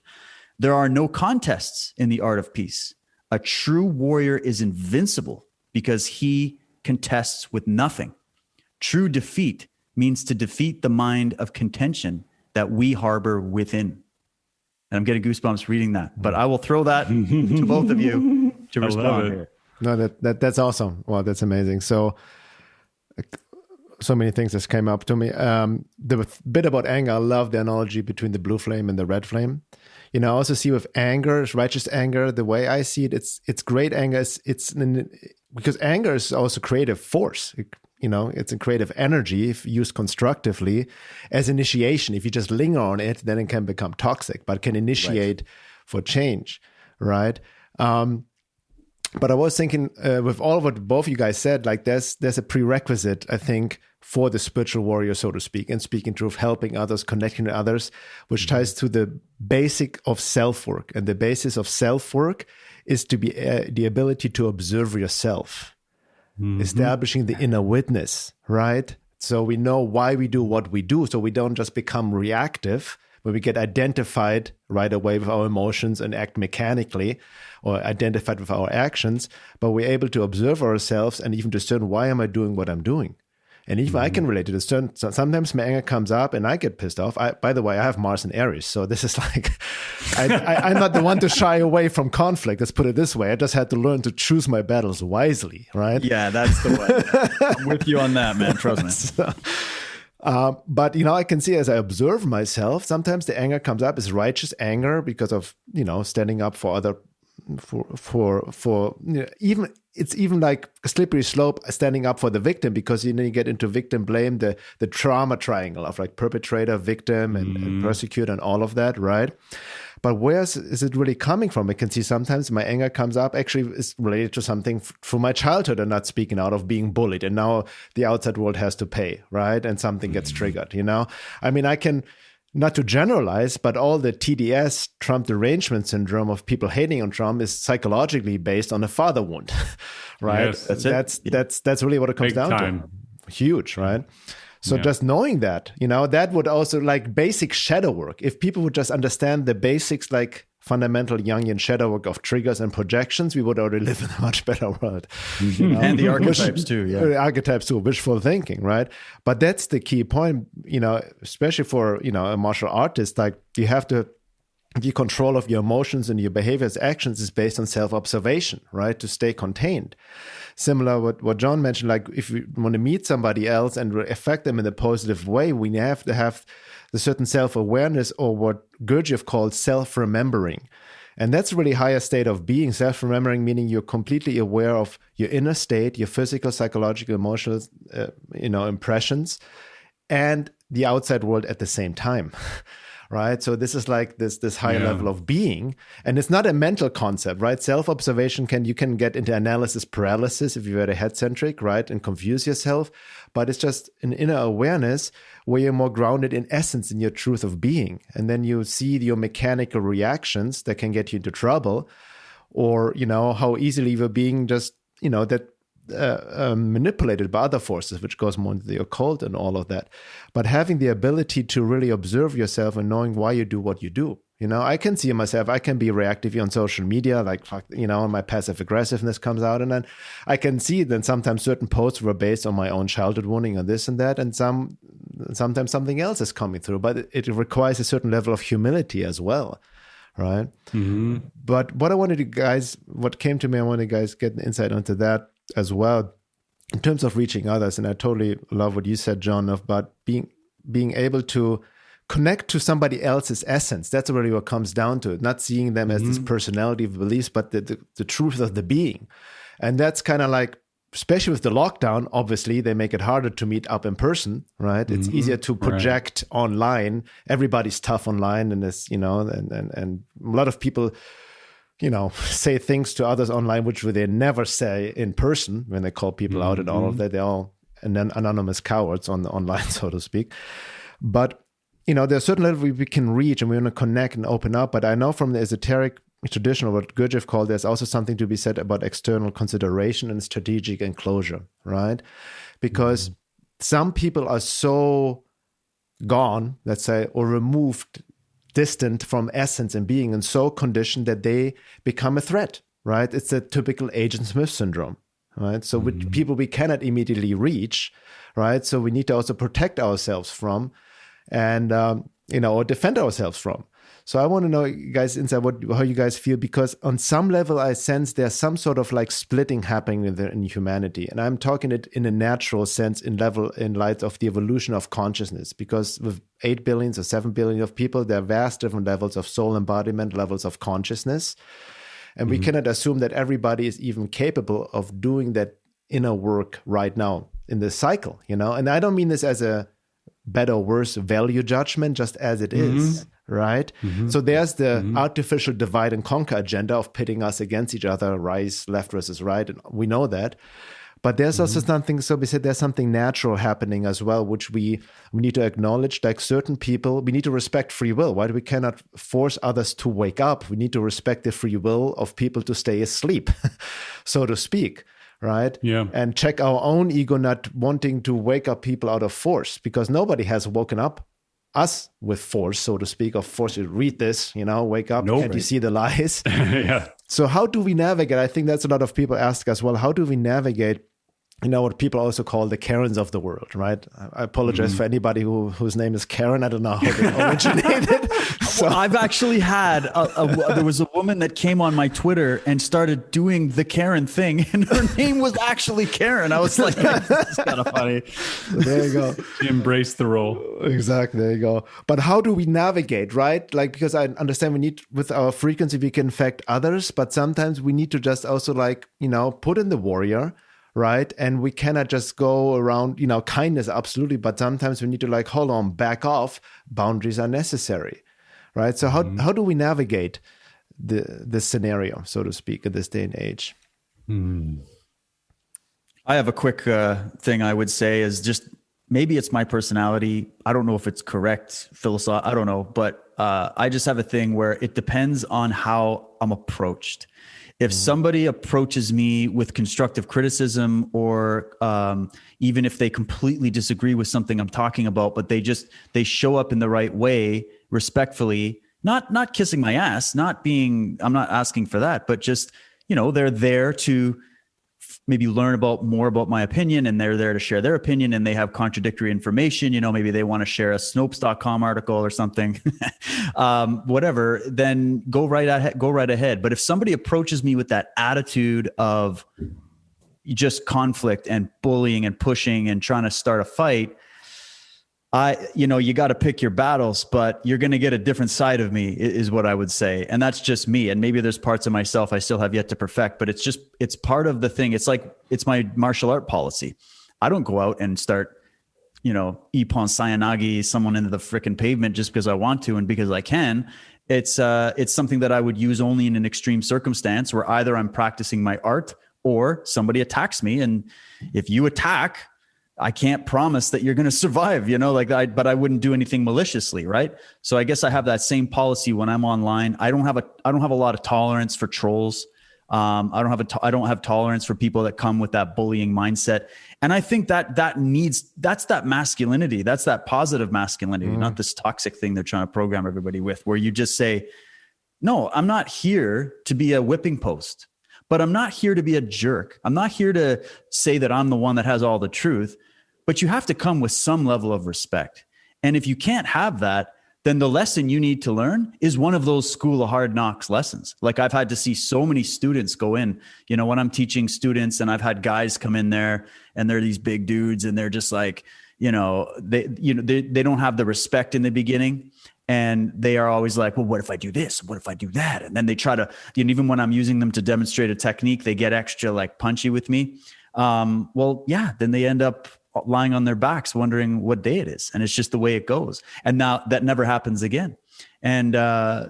There are no contests in the art of peace. A true warrior is invincible because he contests with nothing. True defeat means to defeat the mind of contention that we harbor within. And I'm getting goosebumps reading that, but I will throw that to both of you to respond here. No, that's awesome. Wow, that's amazing. So many things just came up to me. The bit about anger, I love the analogy between the blue flame and the red flame. You know, I also see with anger, righteous anger, the way I see it, it's great anger. Because anger is also creative force. It's a creative energy if used constructively as initiation. If you just linger on it, then it can become toxic, but can initiate for change, right? But I was thinking with all of what both you guys said, like there's a prerequisite, I think, for the spiritual warrior, so to speak, and speaking truth, helping others, connecting to others, which ties to the basic of self-work. And the basis of self-work is to be the ability to observe yourself. Establishing the inner witness, right? So we know why we do what we do. So we don't just become reactive when we get identified right away with our emotions and act mechanically or identified with our actions, but we're able to observe ourselves and even discern, why am I doing what I'm doing? And even I can relate to this. Sometimes my anger comes up and I get pissed off. By the way, I have Mars in Aries. So this is like, I'm not the one to shy away from conflict. Let's put it this way. I just had to learn to choose my battles wisely, right? Yeah, that's the way. I'm with you on that, man. Trust me. So, but, I can see as I observe myself, sometimes the anger comes up as righteous anger because of, standing up for other, even it's even like a slippery slope standing up for the victim, because you get into victim blame, the trauma triangle of like perpetrator, victim, and persecutor, and all of that, right? But where is it really coming from? I can see sometimes my anger comes up actually is related to something from my childhood and not speaking out, of being bullied, and now the outside world has to pay, right? And something gets triggered, I mean, I can, not to generalize, but all the TDS, Trump derangement syndrome of people hating on Trump is psychologically based on a father wound, right? Yes, that's really what it comes down to. Huge, right? So just knowing that, that would also, like, basic shadow work. If people would just understand the basics, like fundamental Jungian shadow work of triggers and projections, we would already live in a much better world. And the archetypes too. Yeah. Archetypes too, wishful thinking, right? But that's the key point, especially for, a martial artist, like you have to, the control of your emotions and your behaviors, actions is based on self-observation, right? To stay contained. Similar what John mentioned, like if we want to meet somebody else and affect them in a positive way, we have to have the certain self-awareness, or what Gurdjieff called self-remembering. And that's a really higher state of being. Self-remembering meaning you're completely aware of your inner state, your physical, psychological, emotional, impressions, and the outside world at the same time. Right? So this is like this higher level of being. And it's not a mental concept, right? Self-observation you can get into analysis paralysis if you're very head-centric, right? And confuse yourself. But it's just an inner awareness where you're more grounded in essence, in your truth of being. And then you see your mechanical reactions that can get you into trouble, or, how easily you're being just, manipulated by other forces, which goes more into the occult and all of that. But having the ability to really observe yourself and knowing why you do what you do, I can see myself. I can be reactive on social media, like, and my passive aggressiveness comes out. And then I can see that sometimes certain posts were based on my own childhood wounding and this and that. And sometimes something else is coming through. But it requires a certain level of humility as well, right? Mm-hmm. But what came to me, I want you guys get an insight into that as well, in terms of reaching others. And I totally love what you said, John, about being able to connect to somebody else's essence. That's really what comes down to it. Not seeing them as this personality of beliefs, but the truth of the being. And that's kind of like, especially with the lockdown, obviously, they make it harder to meet up in person, right? It's easier to project online. Everybody's tough online, and this, and a lot of people, say things to others online which they never say in person when they call people out and all of that. They're all anonymous cowards on the online, so to speak. But there's certain levels we can reach, and we want to connect and open up. But I know from the esoteric tradition, what Gurdjieff called, there's also something to be said about external consideration and strategic enclosure, right? Because some people are so gone, let's say, or removed, distant from essence and being, and so conditioned that they become a threat, right? It's the typical Agent Smith syndrome, right? So with people we cannot immediately reach, right? So we need to also protect ourselves from, and or defend ourselves from. So I want to know, you guys, inside how you guys feel, because on some level I sense there's some sort of like splitting happening in humanity, and I'm talking it in a natural sense in light of the evolution of consciousness. Because with 8 billion or 7 billion of people, there are vast different levels of soul embodiment, levels of consciousness, and we cannot assume that everybody is even capable of doing that inner work right now in this cycle. And I don't mean this as a better or worse value judgment, just as it is, right? So there's the artificial divide and conquer agenda of pitting us against each other, left versus right, and we know that. But there's also something, so we said there's something natural happening as well, which we need to acknowledge. Like certain people, we need to respect free will, right? We cannot force others to wake up. We need to respect the free will of people to stay asleep, so to speak. Right? Yeah. And check our own ego, not wanting to wake up people out of force, because nobody has woken up us with force, so to speak, of force. You read this, wake up, can't you see the lies? Yeah. So how do we navigate? I think that's a lot of people ask us, well, how do we navigate, what people also call the Karens of the world, right? I apologize for anybody whose name is Karen. I don't know how they originated. So. Well, I've actually had, there was a woman that came on my Twitter and started doing the Karen thing, and her name was actually Karen. I was like, that's kind of funny. So there you go. She embraced the role. Exactly. There you go. But how do we navigate, right? Like, because I understand with our frequency, we can affect others, but sometimes we need to just also put in the warrior, right? And we cannot just go around, kindness, absolutely. But sometimes we need to hold on, back off. Boundaries are necessary, right? So how do we navigate this scenario, so to speak, in this day and age? I have a quick thing I would say is just, maybe it's my personality. I don't know if it's correct philosophy. I don't know, but I just have a thing where it depends on how I'm approached. If somebody approaches me with constructive criticism, or even if they completely disagree with something I'm talking about, but they show up in the right way, respectfully, not kissing my ass, I'm not asking for that, but just, they're there to maybe learn more about my opinion, and they're there to share their opinion, and they have contradictory information. Maybe they want to share a Snopes.com article or something, whatever, then go right ahead. But if somebody approaches me with that attitude of just conflict and bullying and pushing and trying to start a fight, you got to pick your battles, but you're going to get a different side of me, is what I would say. And that's just me. And maybe there's parts of myself I still have yet to perfect, but it's part of the thing. It's like, it's my martial art policy. I don't go out and start, Ippon Sayanagi someone into the freaking pavement just because I want to and because I can. It's something that I would use only in an extreme circumstance where either I'm practicing my art or somebody attacks me. And if you attack, I can't promise that you're going to survive, but I wouldn't do anything maliciously. Right. So I guess I have that same policy when I'm online. I don't have a lot of tolerance for trolls. I don't have tolerance for people that come with that bullying mindset. And I think that's that masculinity. That's that positive masculinity, not this toxic thing they're trying to program everybody with, where you just say, no, I'm not here to be a whipping post, but I'm not here to be a jerk. I'm not here to say that I'm the one that has all the truth, but you have to come with some level of respect. And if you can't have that, then the lesson you need to learn is one of those school of hard knocks lessons. Like I've had to see so many students go in, when I'm teaching students, and I've had guys come in there and they're these big dudes and they're just like, they don't have the respect in the beginning. And they are always like, well, what if I do this? What if I do that? And then they try to, even when I'm using them to demonstrate a technique, they get extra like punchy with me. Then they end up lying on their backs wondering what day it is. And it's just the way it goes. And now that never happens again. And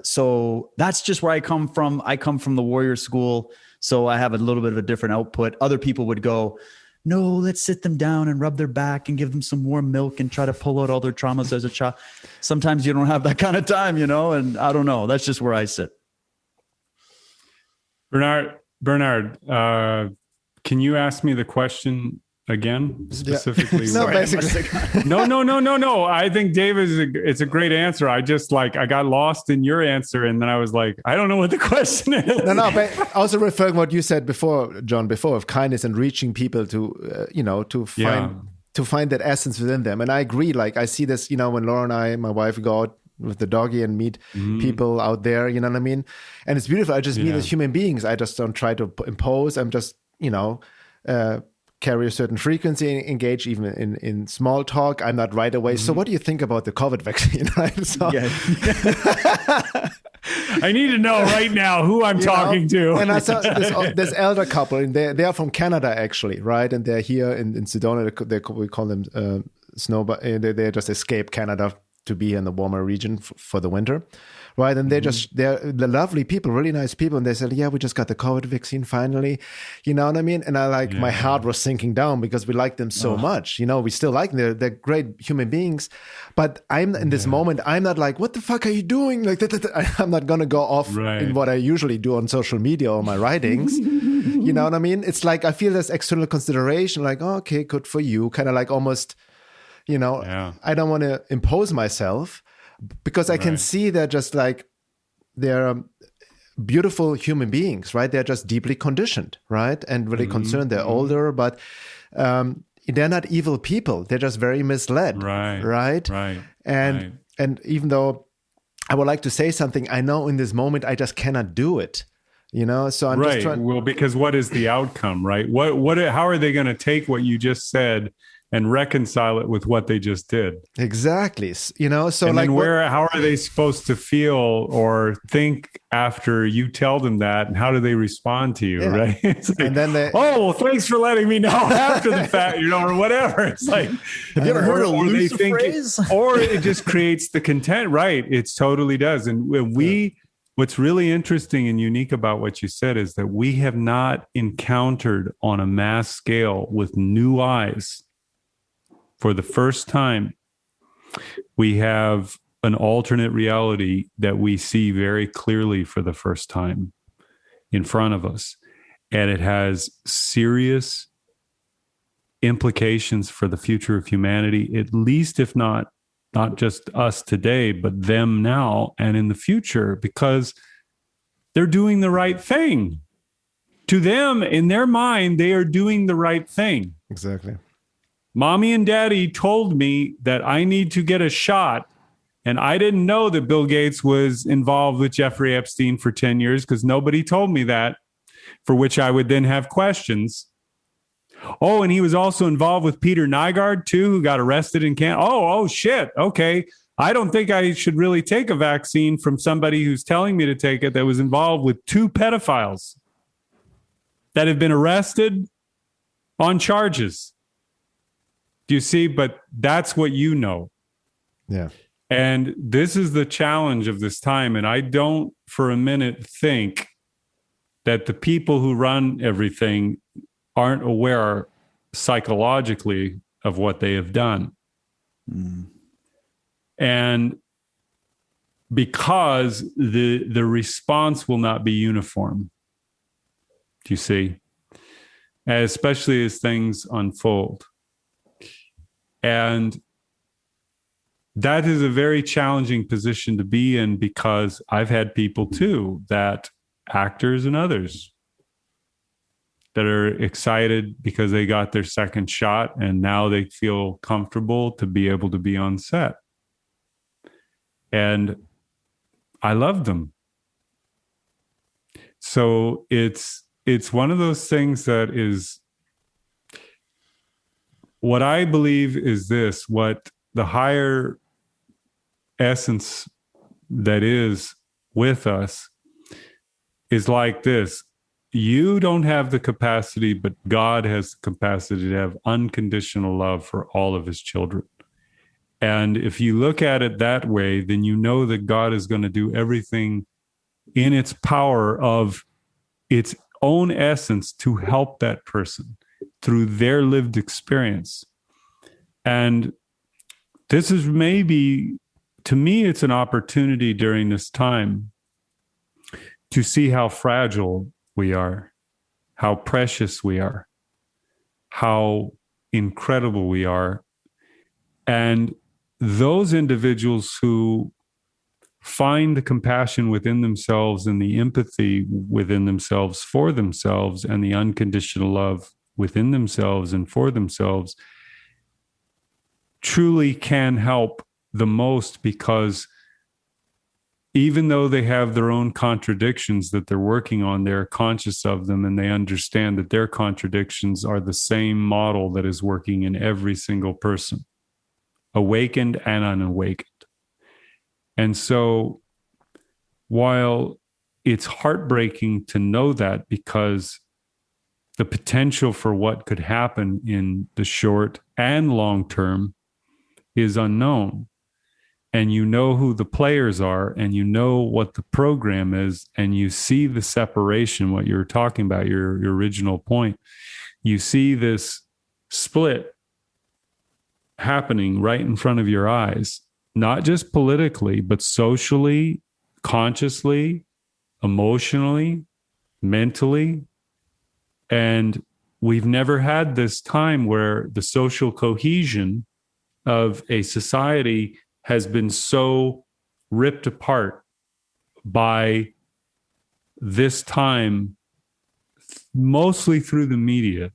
so that's just where I come from. I come from the warrior school. So I have a little bit of a different output. Other people would go, no, let's sit them down and rub their back and give them some warm milk and try to pull out all their traumas as a child. Sometimes you don't have that kind of time, and I don't know. That's just where I sit. Bernhard, can you ask me the question again, specifically? Yeah. No, basically. No. I think Dave it's a great answer. I just I got lost in your answer, and then I was like, I don't know what the question is. No, but also referring what you said before, John, of kindness and reaching people to, to find that essence within them. And I agree. I see this, when Laura and I, my wife, go out with the doggy and meet people out there, you know what I mean? And it's beautiful. I just meet as human beings. I just don't try to impose. I'm just, carry a certain frequency, engage even in small talk. I'm not right away. So what do you think about the COVID vaccine? Right? So, I need to know right now who I'm talking to. And I saw this elder couple, and they're from Canada actually, right? And they're here in Sedona. We call them they just escaped Canada to be in the warmer region for the winter, right? And they're the lovely people, really nice people. And they said, yeah, we just got the COVID vaccine finally. You know what I mean? And my heart was sinking down because we like them so much. We still like them. They're great human beings. But I'm in this moment, I'm not like, what the fuck are you doing? I'm not going to go off in what I usually do on social media or my writings. You know what I mean? It's like, I feel this external consideration, okay, good for you. Kind of almost, I don't want to impose myself because I can see they're just they're beautiful human beings, right? They're just deeply conditioned, right? And really concerned. They're older, but they're not evil people. They're just very misled, right? And even though I would like to say something, I know in this moment I just cannot do it. So I'm just trying. Well, because what is the outcome, right? How are they going to take what you just said and reconcile it with what they just did? Exactly. So and how are they supposed to feel or think after you tell them that, and how do they respond to you? Right. And then thanks for letting me know after the fact, or whatever. It's like, have you ever heard of loose phrase? Or it just creates the content. Right. It totally does. And what's really interesting and unique about what you said is that we have not encountered on a mass scale with new eyes. For the first time, we have an alternate reality that we see very clearly for the first time in front of us. And it has serious implications for the future of humanity, at least if not just us today, but them now and in the future, because they're doing the right thing. To them, in their mind, they are doing the right thing. Exactly. Mommy and daddy told me that I need to get a shot. And I didn't know that Bill Gates was involved with Jeffrey Epstein for 10 years because nobody told me that, for which I would then have questions. Oh, and he was also involved with Peter Nygard, too, who got arrested in Canada. Oh, shit. Okay. I don't think I should really take a vaccine from somebody who's telling me to take it that was involved with 2 pedophiles that have been arrested on charges. Do you see? But that's what you know. Yeah. And this is the challenge of this time. And I don't for a minute think that the people who run everything aren't aware psychologically of what they have done. And because the response will not be uniform. Do you see? Especially as things unfold. And that is a very challenging position to be in, because I've had people too, that actors and others, that are excited because they got their second shot and now they feel comfortable to be able to be on set. And I love them. So it's one of those things that is, what I believe is this, what the higher essence that is with us is like this. You don't have the capacity, but God has the capacity to have unconditional love for all of his children. And if you look at it that way, then you know that God is going to do everything in its power of its own essence to help that person through their lived experience. And this is maybe, to me, it's an opportunity during this time to see how fragile we are, how precious we are, how incredible we are. And those individuals who find the compassion within themselves and the empathy within themselves for themselves and the unconditional love within themselves and for themselves truly can help the most, because even though they have their own contradictions that they're working on, they're conscious of them and they understand that their contradictions are the same model that is working in every single person, awakened and unawakened. And so while it's heartbreaking to know that, because the potential for what could happen in the short and long term is unknown, and you know who the players are, and you know what the program is, and you see the separation, what you were talking about, your original point. You see this split happening right in front of your eyes, not just politically, but socially, consciously, emotionally, mentally. And we've never had this time where the social cohesion of a society has been so ripped apart by this time, mostly through the media.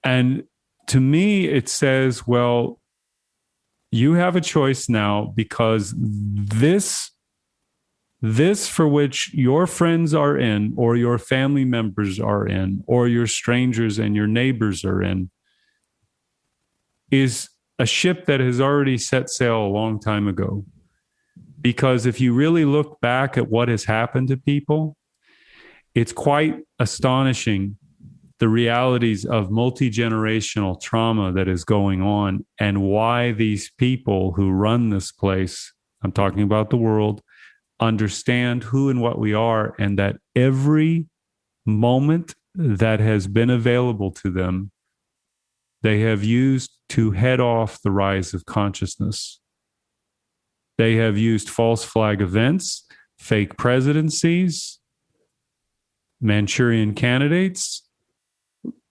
And to me, it says, well, you have a choice now, because this for which your friends are in, or your family members are in, or your strangers and your neighbors are in, is a ship that has already set sail a long time ago. Because if you really look back at what has happened to people, it's quite astonishing, the realities of multi-generational trauma that is going on, and why these people who run this place, I'm talking about the world, understand who and what we are, and that every moment that has been available to them, they have used to head off the rise of consciousness. They have used false flag events, fake presidencies, Manchurian candidates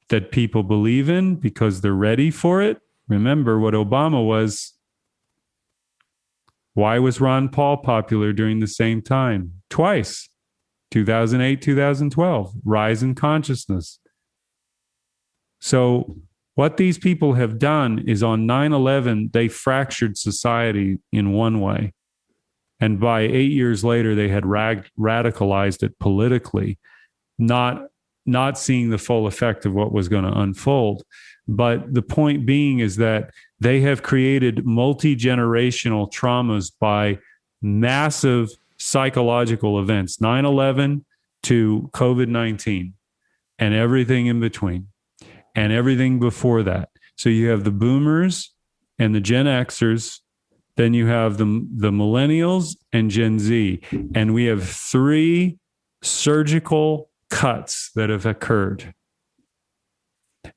that people believe in because they're ready for it. Remember what Obama was. Why was Ron Paul popular during the same time? Twice. 2008, 2012. Rise in consciousness. So what these people have done is, on 9/11, they fractured society in one way. And by 8 years later, they had radicalized it politically, not seeing the full effect of what was going to unfold. But the point being is that they have created multi-generational traumas by massive psychological events, 9/11 to COVID-19 and everything in between and everything before that. So you have the boomers and the Gen Xers, then you have the millennials and Gen Z. And we have 3 surgical cuts that have occurred.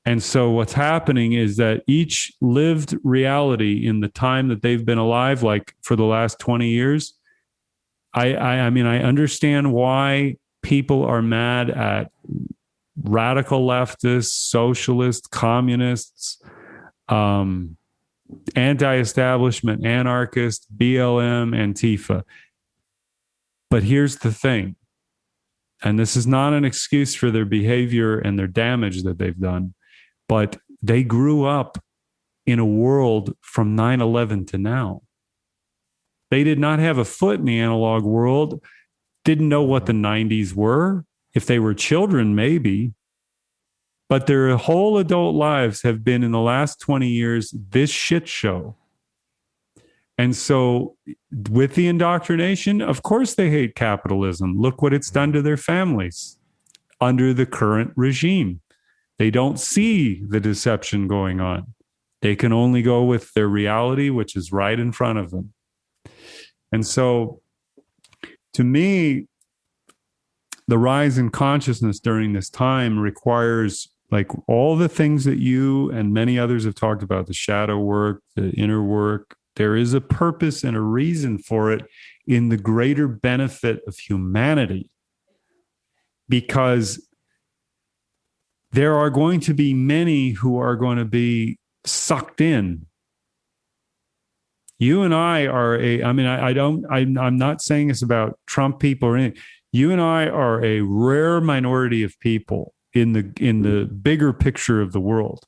And so what's happening is that each lived reality in the time that they've been alive, like for the last 20 years, I mean, I understand why people are mad at radical leftists, socialists, communists, anti-establishment, anarchists, BLM, Antifa. But here's the thing, and this is not an excuse for their behavior and their damage that they've done, but they grew up in a world from 9/11 to now. They did not have a foot in the analog world, didn't know what the 90s were. If they were children, maybe. But their whole adult lives have been, in the last 20 years, this shit show. And so with the indoctrination, of course they hate capitalism. Look what it's done to their families under the current regime. They don't see the deception going on. They can only go with their reality, which is right in front of them. And so, to me, the rise in consciousness during this time requires, like, all the things that you and many others have talked about, the shadow work, the inner work. There is a purpose and a reason for it in the greater benefit of humanity, because there are going to be many who are going to be sucked in. You and I are I'm not saying this about Trump people or anything. You and I are a rare minority of people in the bigger picture of the world.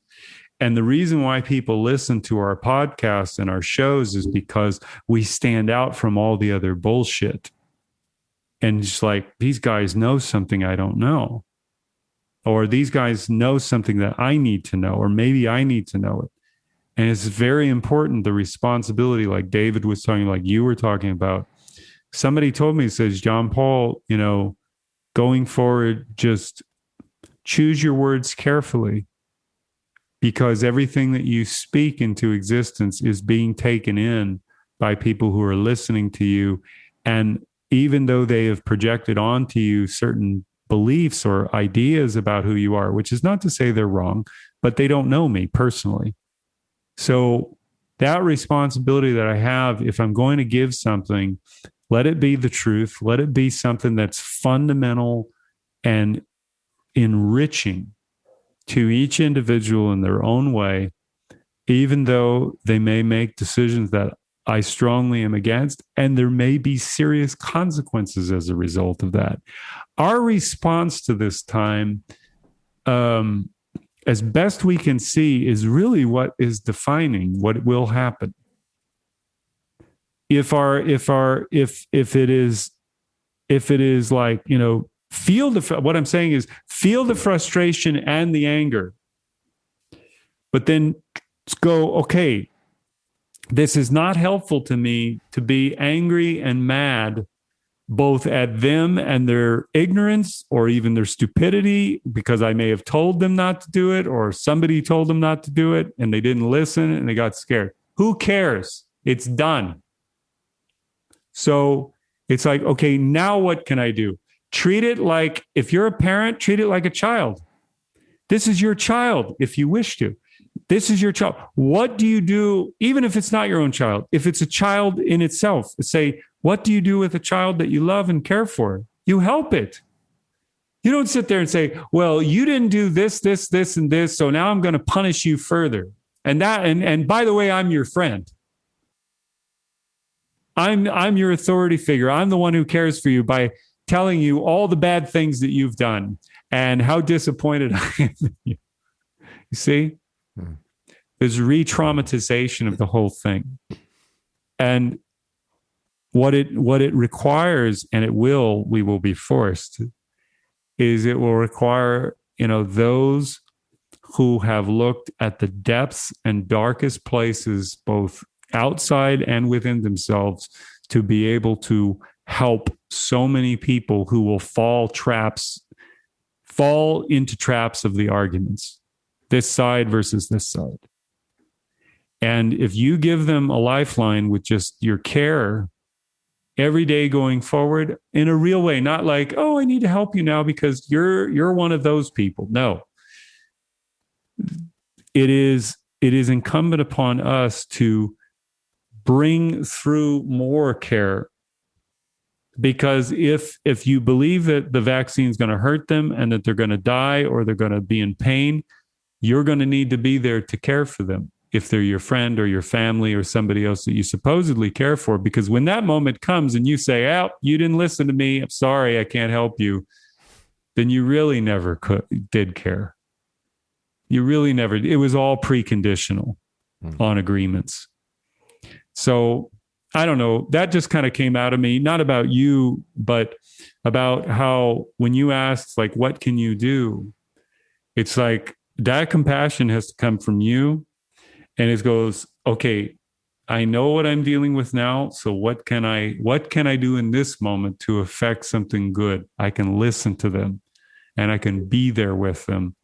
And the reason why people listen to our podcasts and our shows is because we stand out from all the other bullshit. And just like, these guys know something I don't know. Or these guys know something that I need to know, or maybe I need to know it. And it's very important, the responsibility, like David was talking, like you were talking about. Somebody told me, says, John Paul, going forward, just choose your words carefully, because everything that you speak into existence is being taken in by people who are listening to you. And even though they have projected onto you certain beliefs or ideas about who you are, which is not to say they're wrong, but they don't know me personally. So that responsibility that I have, if I'm going to give something, let it be the truth. Let it be something that's fundamental and enriching to each individual in their own way, even though they may make decisions that I strongly am against, and there may be serious consequences as a result of that. Our response to this time, as best we can see, is really what is defining what will happen. If it is like, what I'm saying is, feel the frustration and the anger, but then go, okay, this is not helpful to me to be angry and mad both at them and their ignorance or even their stupidity, because I may have told them not to do it, or somebody told them not to do it and they didn't listen and they got scared. Who cares? It's done. So it's like, okay, now what can I do? Treat it like, if you're a parent, treat it like a child. This is your child, if you wish to. This is your child. What do you do, even if it's not your own child? If it's a child in itself, say, what do you do with a child that you love and care for? You help it. You don't sit there and say, well, you didn't do this, this, this, and this, so now I'm going to punish you further. And by the way, I'm your friend. I'm your authority figure. I'm the one who cares for you by telling you all the bad things that you've done and how disappointed I am in you. You see? There's re-traumatization of the whole thing. And what it requires, and we will be forced, is it will require, those who have looked at the depths and darkest places, both outside and within themselves, to be able to help so many people who will fall into traps of the arguments, this side versus this side. And if you give them a lifeline with just your care every day going forward in a real way, not like, oh, I need to help you now because you're one of those people. No. It is incumbent upon us to bring through more care Because if you believe that the vaccine is going to hurt them and that they're going to die or they're going to be in pain, you're going to need to be there to care for them if they're your friend or your family or somebody else that you supposedly care for. Because when that moment comes and you say, "Oh, you didn't listen to me. I'm sorry, I can't help you," then you really never did care. You really never. It was all preconditional on agreements. So I don't know. That just kind of came out of me, not about you, but about how when you asked, like, what can you do? It's like that compassion has to come from you. And it goes, okay, I know what I'm dealing with now. So what can I do in this moment to affect something good? I can listen to them and I can be there with them.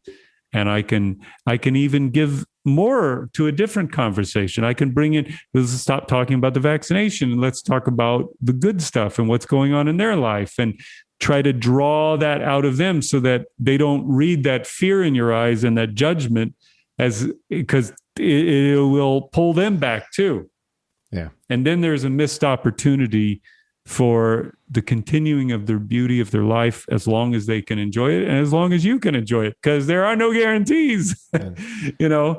And I can even give more to a different conversation. I can bring in, let's stop talking about the vaccination and let's talk about the good stuff and what's going on in their life and try to draw that out of them so that they don't read that fear in your eyes and that judgment because it will pull them back too. Yeah. And then there's a missed opportunity for the continuing of their beauty of their life as long as they can enjoy it and as long as you can enjoy it, because there are no guarantees. Yeah.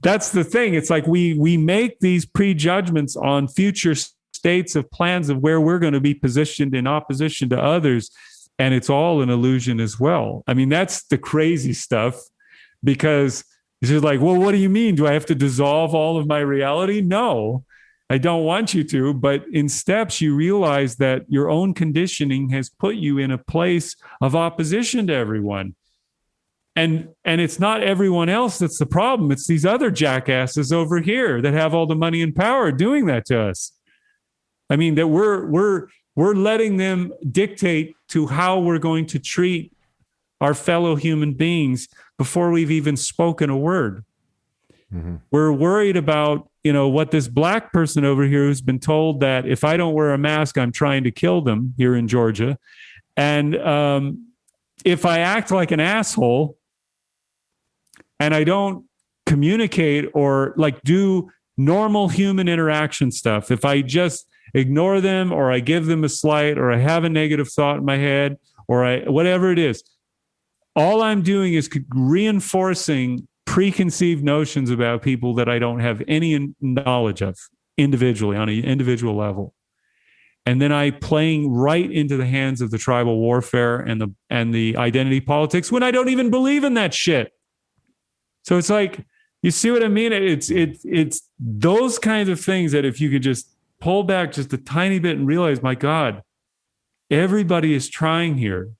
That's the thing. It's like we make these prejudgments on future states of plans of where we're going to be positioned in opposition to others, and it's all an illusion as well. I mean, that's the crazy stuff, because it's just like, well, what do you mean? Do I have to dissolve all of my reality? No. I don't want you to, but in steps, you realize that your own conditioning has put you in a place of opposition to everyone. And it's not everyone else that's the problem. It's these other jackasses over here that have all the money and power doing that to us. I mean, that we're letting them dictate to how we're going to treat our fellow human beings before we've even spoken a word. Mm-hmm. We're worried about, what this black person over here who's been told that if I don't wear a mask, I'm trying to kill them here in Georgia. And if I act like an asshole and I don't communicate or like do normal human interaction stuff, if I just ignore them or I give them a slight or I have a negative thought in my head or whatever it is, all I'm doing is reinforcing preconceived notions about people that I don't have any knowledge of individually on an individual level. And then I playing right into the hands of the tribal warfare and the identity politics when I don't even believe in that shit. So it's like, you see what I mean? It's those kinds of things that if you could just pull back just a tiny bit and realize, my God, everybody is trying here.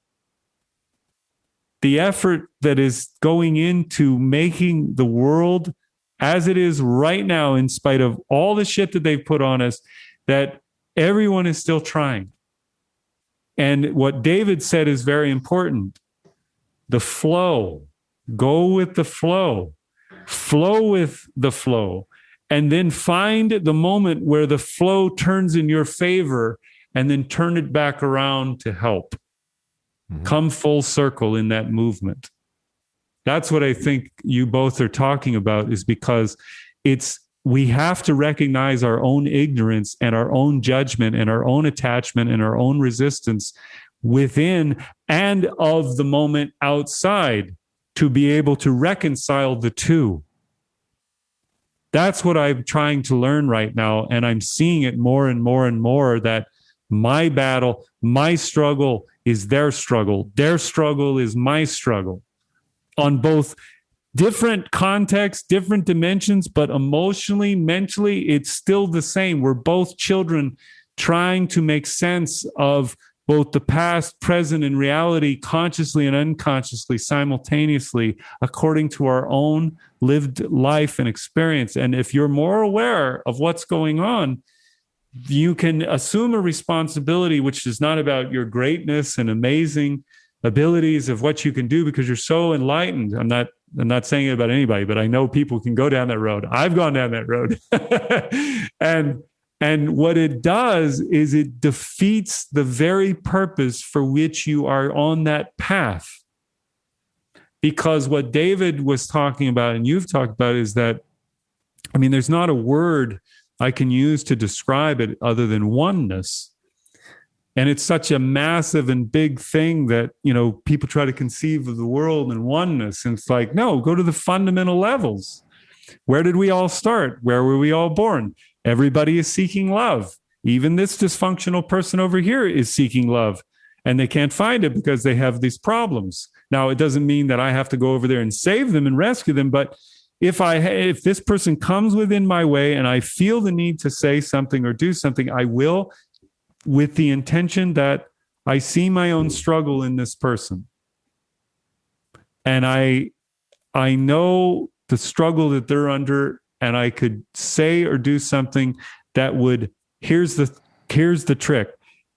The effort that is going into making the world as it is right now, in spite of all the shit that they've put on us, that everyone is still trying. And what David said is very important. The flow. Go with the flow. Flow with the flow. And then find the moment where the flow turns in your favor and then turn it back around to help. Mm-hmm. Come full circle in that movement. That's what I think you both are talking about, is because we have to recognize our own ignorance and our own judgment and our own attachment and our own resistance within and of the moment outside to be able to reconcile the two. That's what I'm trying to learn right now. And I'm seeing it more and more and more, that my battle, my struggle is their struggle. Their struggle is my struggle, on both different contexts, different dimensions, but emotionally, mentally, it's still the same. We're both children trying to make sense of both the past, present, and reality, consciously and unconsciously, simultaneously, according to our own lived life and experience. And if you're more aware of what's going on, you can assume a responsibility which is not about your greatness and amazing abilities of what you can do, because you're so enlightened. I'm not saying it about anybody, but I know people can go down that road. I've gone down that road. And what it does is it defeats the very purpose for which you are on that path. Because what David was talking about and you've talked about is that, I mean, there's not a word I can use to describe it other than oneness. And it's such a massive and big thing that, people try to conceive of the world in oneness. And it's like, no, go to the fundamental levels. Where did we all start? Where were we all born? Everybody is seeking love. Even this dysfunctional person over here is seeking love, and they can't find it because they have these problems. Now, it doesn't mean that I have to go over there and save them and rescue them, but if this person comes within my way and I feel the need to say something or do something, I will, with the intention that I see my own struggle in this person. And I know the struggle that they're under, and I could say or do something that would, here's the trick.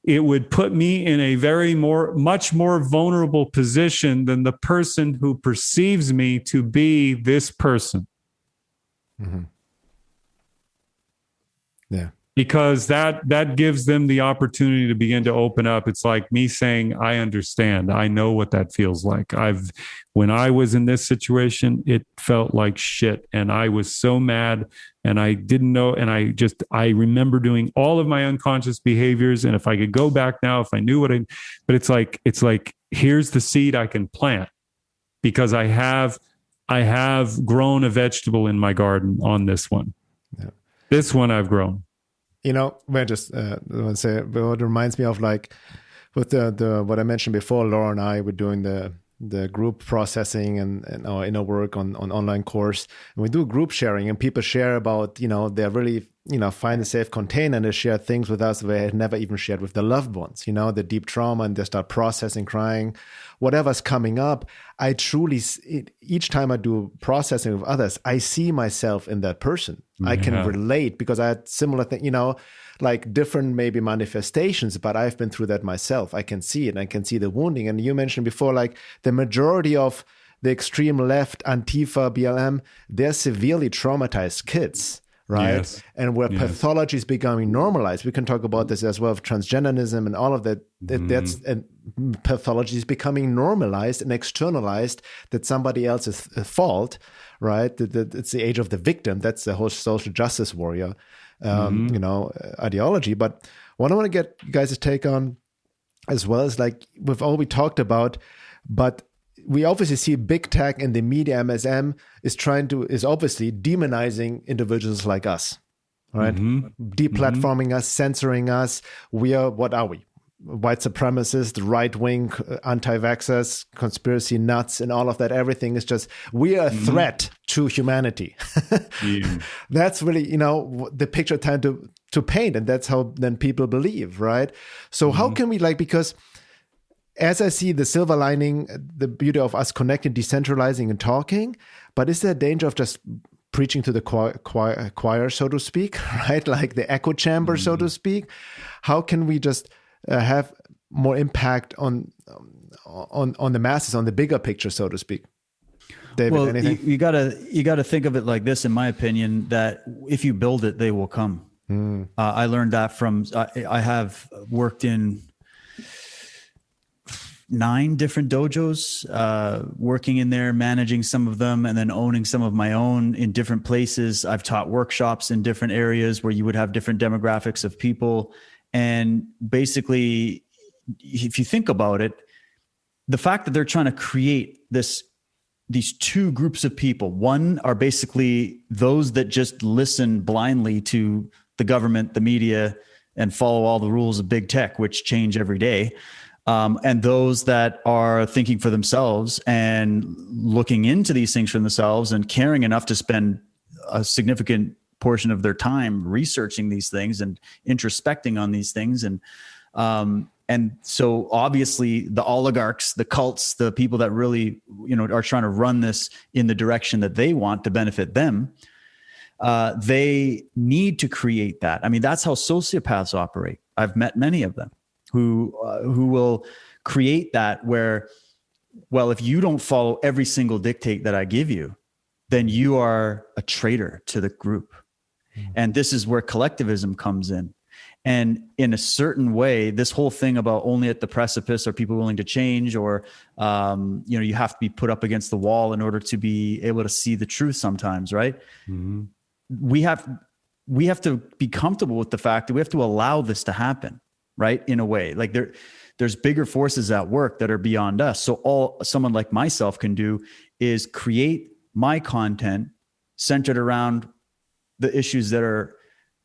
It would put me in a much more vulnerable position than the person who perceives me to be this person. Mm-hmm. Yeah. Because that gives them the opportunity to begin to open up. It's like me saying, I understand. I know what that feels like. When I was in this situation, it felt like shit. And I was so mad, and I didn't know. And I remember doing all of my unconscious behaviors. And if I could go back now, if I knew but it's like, here's the seed I can plant, because I have grown a vegetable in my garden on this one. Yeah. This one I've grown. I just want to say, what reminds me of, like, with the what I mentioned before, Laura and I were doing the group processing and our inner work on online course, and we do group sharing, and people share about, they're really, find a safe container, and they share things with us they had never even shared with their loved ones, the deep trauma, and they start processing, crying, whatever's coming up. I truly, each time I do processing with others, I see myself in that person. Yeah. I can relate, because I had similar things, like different maybe manifestations, but I've been through that myself. I can see it. I can see the wounding. And you mentioned before, like, the majority of the extreme left, Antifa, BLM, they're severely traumatized kids. Right. Yes. And where pathology is becoming normalized. We can talk about this as well, of transgenderism and all of that. That's, and pathology is becoming normalized and externalized, that somebody else's fault. Right. It's the age of the victim. That's the whole social justice warrior, ideology. But what I want to get you guys' take on as well is, like, with all we talked about, but we obviously see big tech and the media, MSM, is obviously demonizing individuals like us, right? Deplatforming us, censoring us. What are we? White supremacists, right-wing anti-vaxxers, conspiracy nuts, and all of that. Everything is just, we are a threat to humanity. That's really, the picture time to paint, and that's how then people believe, right? So how can we, because as I see the silver lining, the beauty of us connecting, decentralizing, and talking, but is there a danger of just preaching to the choir, so to speak, right? Like the echo chamber, so to speak. How can we just have more impact on the masses, on the bigger picture, so to speak? David, well, anything? You gotta think of it like this, in my opinion, that if you build it, they will come. I learned that from, I have worked in 9 different dojos, working in there, managing some of them, and then owning some of my own in different places. I've taught workshops in different areas where you would have different demographics of people. And basically, if you think about it, the fact that they're trying to create these 2 groups of people, one are basically those that just listen blindly to the government, the media, and follow all the rules of big tech, which change every day. And those that are thinking for themselves and looking into these things for themselves and caring enough to spend a significant portion of their time researching these things and introspecting on these things. And so obviously the oligarchs, the cults, the people that really, are trying to run this in the direction that they want to benefit them, they need to create that. I mean, that's how sociopaths operate. I've met many of them who will create that where, well, if you don't follow every single dictate that I give you, then you are a traitor to the group. And this is where collectivism comes in. And in a certain way, this whole thing about only at the precipice are people willing to change, or, you have to be put up against the wall in order to be able to see the truth sometimes, right? We have to be comfortable with the fact that we have to allow this to happen. right? In a way, like there's bigger forces at work that are beyond us. So all someone like myself can do is create my content centered around the issues that are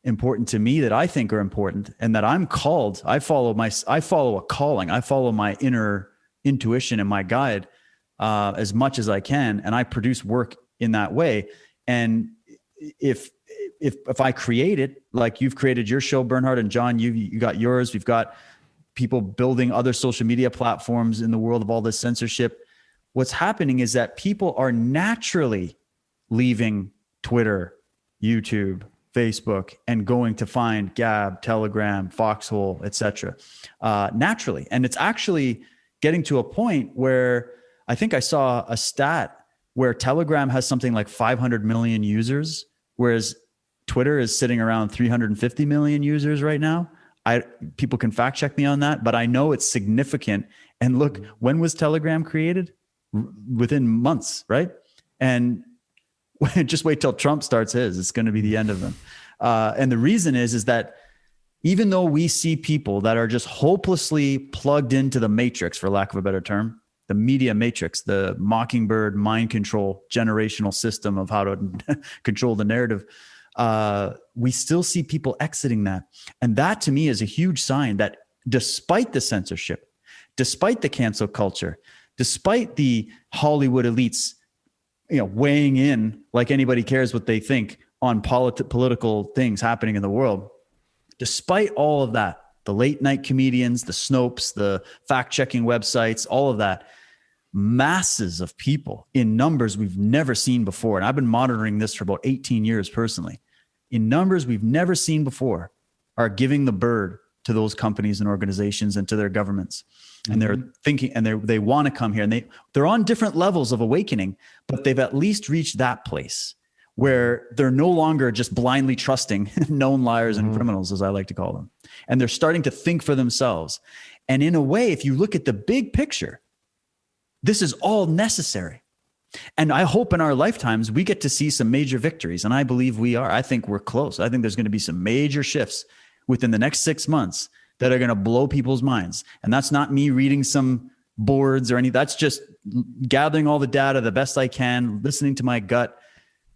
important to me, that I think are important, and that I'm called. I follow a calling. I follow my inner intuition and my guide as much as I can, and I produce work in that way. And if I create it, like you've created your show, Bernhard, and John, you got yours. We've got people building other social media platforms in the world of all this censorship. What's happening is that people are naturally leaving Twitter, YouTube, Facebook, and going to find Gab, Telegram, Foxhole, etc. Naturally. And it's actually getting to a point where I think I saw a stat where Telegram has something like 500 million users, whereas Twitter is sitting around 350 million users right now. People can fact check me on that, but I know it's significant. And look, when was Telegram created? Within months, right? And just wait till Trump starts his. It's going to be the end of them. And the reason is that even though we see people that are just hopelessly plugged into the matrix, for lack of a better term, the media matrix, the mockingbird mind control generational system of how to control the narrative, we still see people exiting that. And that to me is a huge sign that despite the censorship, despite the cancel culture, despite the Hollywood elites, weighing in like anybody cares what they think on political things happening in the world, despite all of that, the late night comedians, the Snopes, the fact checking websites, all of that, masses of people in numbers we've never seen before. And I've been monitoring this for about 18 years personally. In numbers we've never seen before are giving the bird to those companies and organizations and to their governments. And they're thinking, and they want to come here, and they're on different levels of awakening, but they've at least reached that place where they're no longer just blindly trusting known liars and criminals, as I like to call them. And they're starting to think for themselves. And in a way, if you look at the big picture, this is all necessary. And I hope in our lifetimes, we get to see some major victories. And I believe we are. I think we're close. I think there's going to be some major shifts within the next 6 months that are going to blow people's minds. And that's not me reading some boards or any, that's just gathering all the data the best I can, listening to my gut,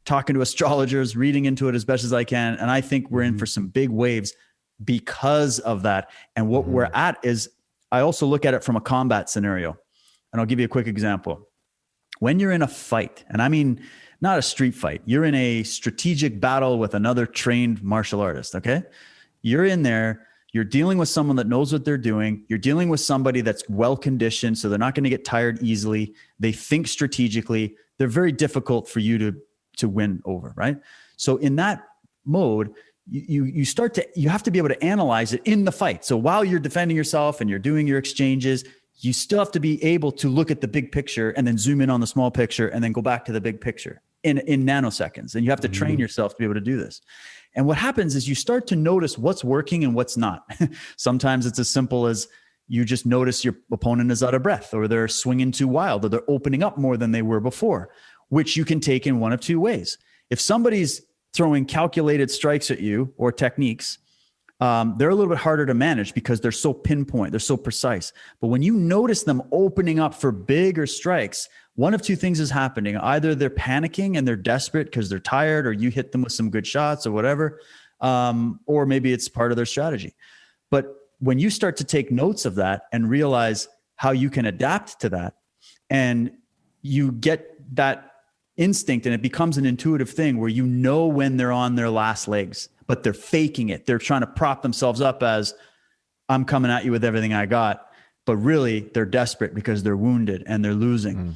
talking to astrologers, reading into it as best as I can. And I think we're in for some big waves because of that. And what we're at is, I also look at it from a combat scenario. And I'll give you a quick example. When you're in a fight, and I mean, not a street fight, you're in a strategic battle with another trained martial artist, okay? You're in there, you're dealing with someone that knows what they're doing. You're dealing with somebody that's well-conditioned, so they're not going to get tired easily. They think strategically. They're very difficult for you to win over, right? So in that mode, you have to be able to analyze it in the fight. So while you're defending yourself and you're doing your exchanges, you still have to be able to look at the big picture and then zoom in on the small picture and then go back to the big picture in nanoseconds. And you have to train yourself to be able to do this. And what happens is you start to notice what's working and what's not. Sometimes it's as simple as you just notice your opponent is out of breath, or they're swinging too wild, or they're opening up more than they were before, which you can take in one of two ways. If somebody's throwing calculated strikes at you or techniques, they're a little bit harder to manage because they're so pinpoint, they're so precise. But when you notice them opening up for bigger strikes, one of two things is happening. Either they're panicking and they're desperate because they're tired, or you hit them with some good shots or whatever, or maybe it's part of their strategy. But when you start to take notes of that and realize how you can adapt to that, and you get that instinct and it becomes an intuitive thing where you know when they're on their last legs, but they're faking it. They're trying to prop themselves up as, I'm coming at you with everything I got. But really, they're desperate because they're wounded and they're losing.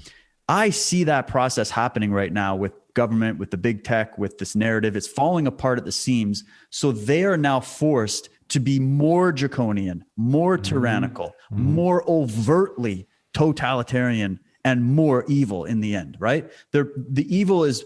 I see that process happening right now with government, with the big tech, with this narrative. It's falling apart at the seams. So they are now forced to be more draconian, more tyrannical, more overtly totalitarian, and more evil in the end, right? The evil is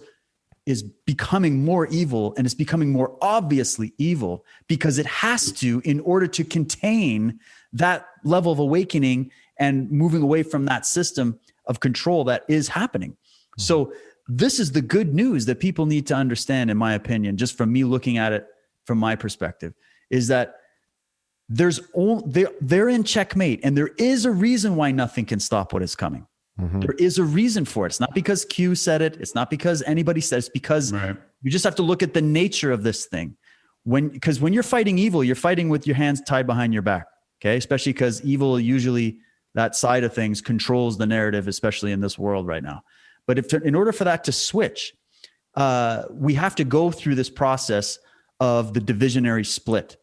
becoming more evil, and it's becoming more obviously evil because it has to, in order to contain that level of awakening and moving away from that system of control that is happening. So this is the good news that people need to understand, in my opinion, just from me looking at it from my perspective, is that they're in checkmate, and there is a reason why nothing can stop what is coming. There is a reason for it. It's not because Q said it. It's not because anybody said it. It's because you just have to look at the nature of this thing. Because when you're fighting evil, you're fighting with your hands tied behind your back. Okay. Especially because evil, usually that side of things, controls the narrative, especially in this world right now. But in order for that to switch, we have to go through this process of the divisionary split.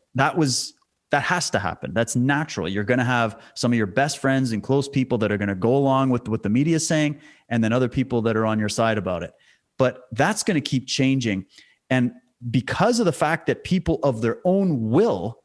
That has to happen. That's natural. You're going to have some of your best friends and close people that are going to go along with what the media is saying, and then other people that are on your side about it. But that's going to keep changing. And because of the fact that people of their own will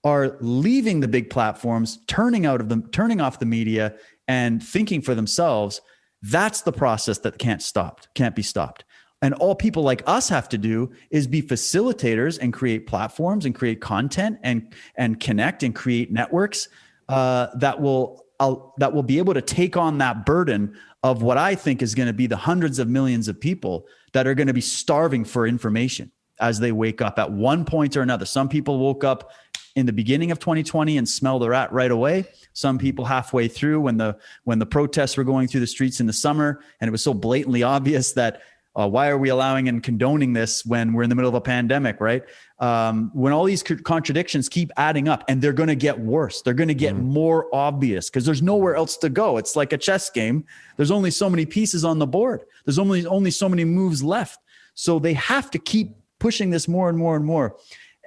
are leaving the big platforms, turning off the media and thinking for themselves, that's the process that can't be stopped. And all people like us have to do is be facilitators and create platforms and create content and connect and create networks that will be able to take on that burden of what I think is going to be the hundreds of millions of people that are going to be starving for information as they wake up at one point or another. Some people woke up in the beginning of 2020 and smelled the rat right away. Some people halfway through when the protests were going through the streets in the summer, and it was so blatantly obvious that why are we allowing and condoning this when we're in the middle of a pandemic, right? When all these contradictions keep adding up, and they're going to get worse. They're going to get more obvious because there's nowhere else to go. It's like a chess game. There's only so many pieces on the board. There's only so many moves left. So they have to keep pushing this more and more and more.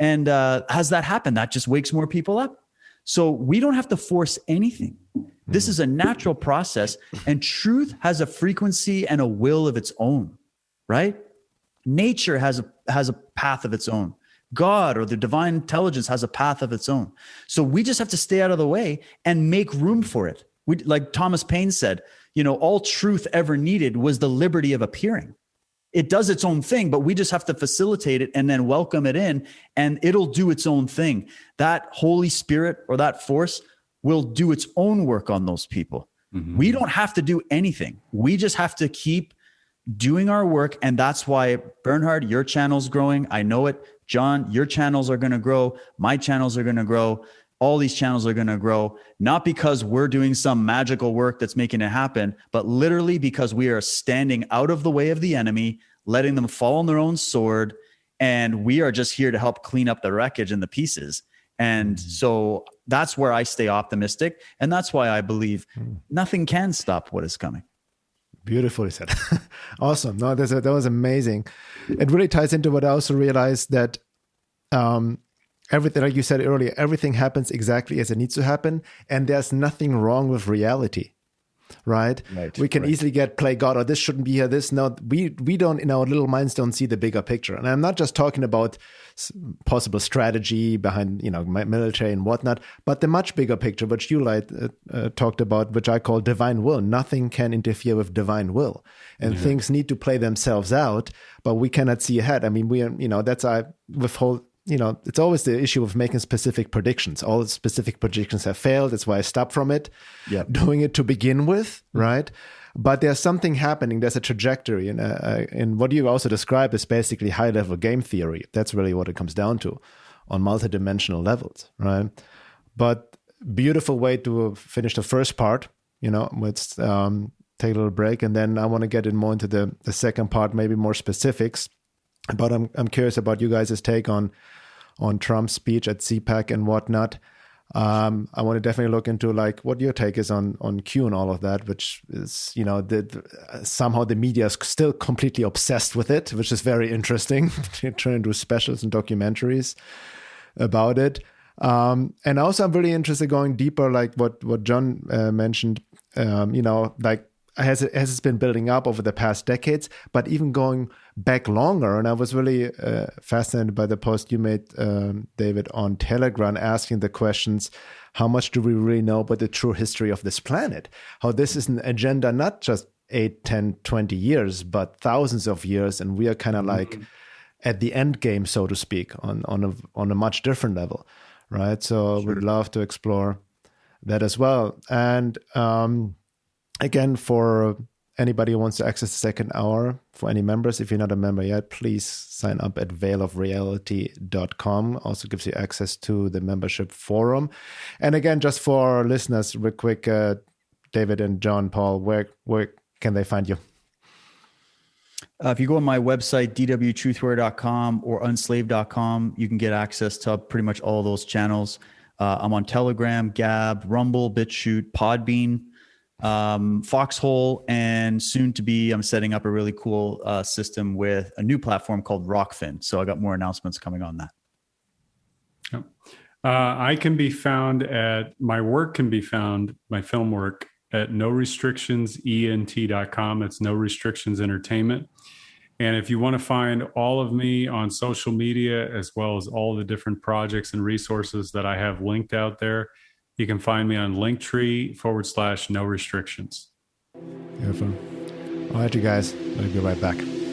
And as that happens, that just wakes more people up. So we don't have to force anything. This is a natural process, and truth has a frequency and a will of its own. Right? Nature has a path of its own. God or the divine intelligence has a path of its own. So we just have to stay out of the way and make room for it. Like Thomas Paine said, all truth ever needed was the liberty of appearing. It does its own thing, but we just have to facilitate it and then welcome it in, and it'll do its own thing. That Holy Spirit or that force will do its own work on those people. We don't have to do anything. We just have to keep doing our work. And that's why, Bernhard, your channel's growing. I know it. John, your channels are going to grow. My channels are going to grow. All these channels are going to grow, not because we're doing some magical work that's making it happen, but literally because we are standing out of the way of the enemy, letting them fall on their own sword. And we are just here to help clean up the wreckage and the pieces. And so that's where I stay optimistic. And that's why I believe nothing can stop what is coming. Beautifully said. Awesome. No, that was amazing. It really ties into what I also realized, that everything, like you said earlier, everything happens exactly as it needs to happen, and there's nothing wrong with reality, right? We can easily play God, or this shouldn't be here. This no, we don't, in our little minds, don't see the bigger picture. And I'm not just talking about possible strategy behind military and whatnot, but the much bigger picture, which you talked about, which I call divine will. Nothing can interfere with divine will, and things need to play themselves out, but we cannot see ahead. I mean, it's always the issue of making specific predictions. All the specific predictions have failed. That's why I stopped from it, doing it to begin with, right? But there's something happening. There's a trajectory, and what you also described is basically high-level game theory. That's really what it comes down to, on multidimensional levels, right? But beautiful way to finish the first part. Let's take a little break, and then I want to get in more into the second part, maybe more specifics. But I'm curious about you guys' take on Trump's speech at CPAC and whatnot. I want to definitely look into what your take is on Q and all of that, which is, somehow the media is still completely obsessed with it, which is very interesting. They're trying to do specials and documentaries about it. And also I'm really interested going deeper, like what John mentioned, as it's been building up over the past decades, but even going back longer. And I was really fascinated by the post you made, David, on Telegram, asking the questions, how much do we really know about the true history of this planet? How this is an agenda, not just 8, 10, 20 years, but thousands of years. And we are kind of like at the end game, so to speak, on a much different level, right? So we'd love to explore that as well. And again, for anybody who wants to access the second hour, for any members, if you're not a member yet, please sign up at veilofreality.com. Also gives you access to the membership forum. And again, just for our listeners, real quick, David and John Paul, where can they find you? If you go on my website, dwtruthwear.com or unslave.com, you can get access to pretty much all those channels. I'm on Telegram, Gab, Rumble, BitChute, Podbean, Foxhole, and soon to be, I'm setting up a really cool system with a new platform called Rockfin. So I got more announcements coming on that. I can be found my film work at norestrictionsent.com. It's No Restrictions Entertainment. And if you want to find all of me on social media, as well as all the different projects and resources that I have linked out there, you can find me on Linktree/No Restrictions. Beautiful. All right, you guys. We'll be right back.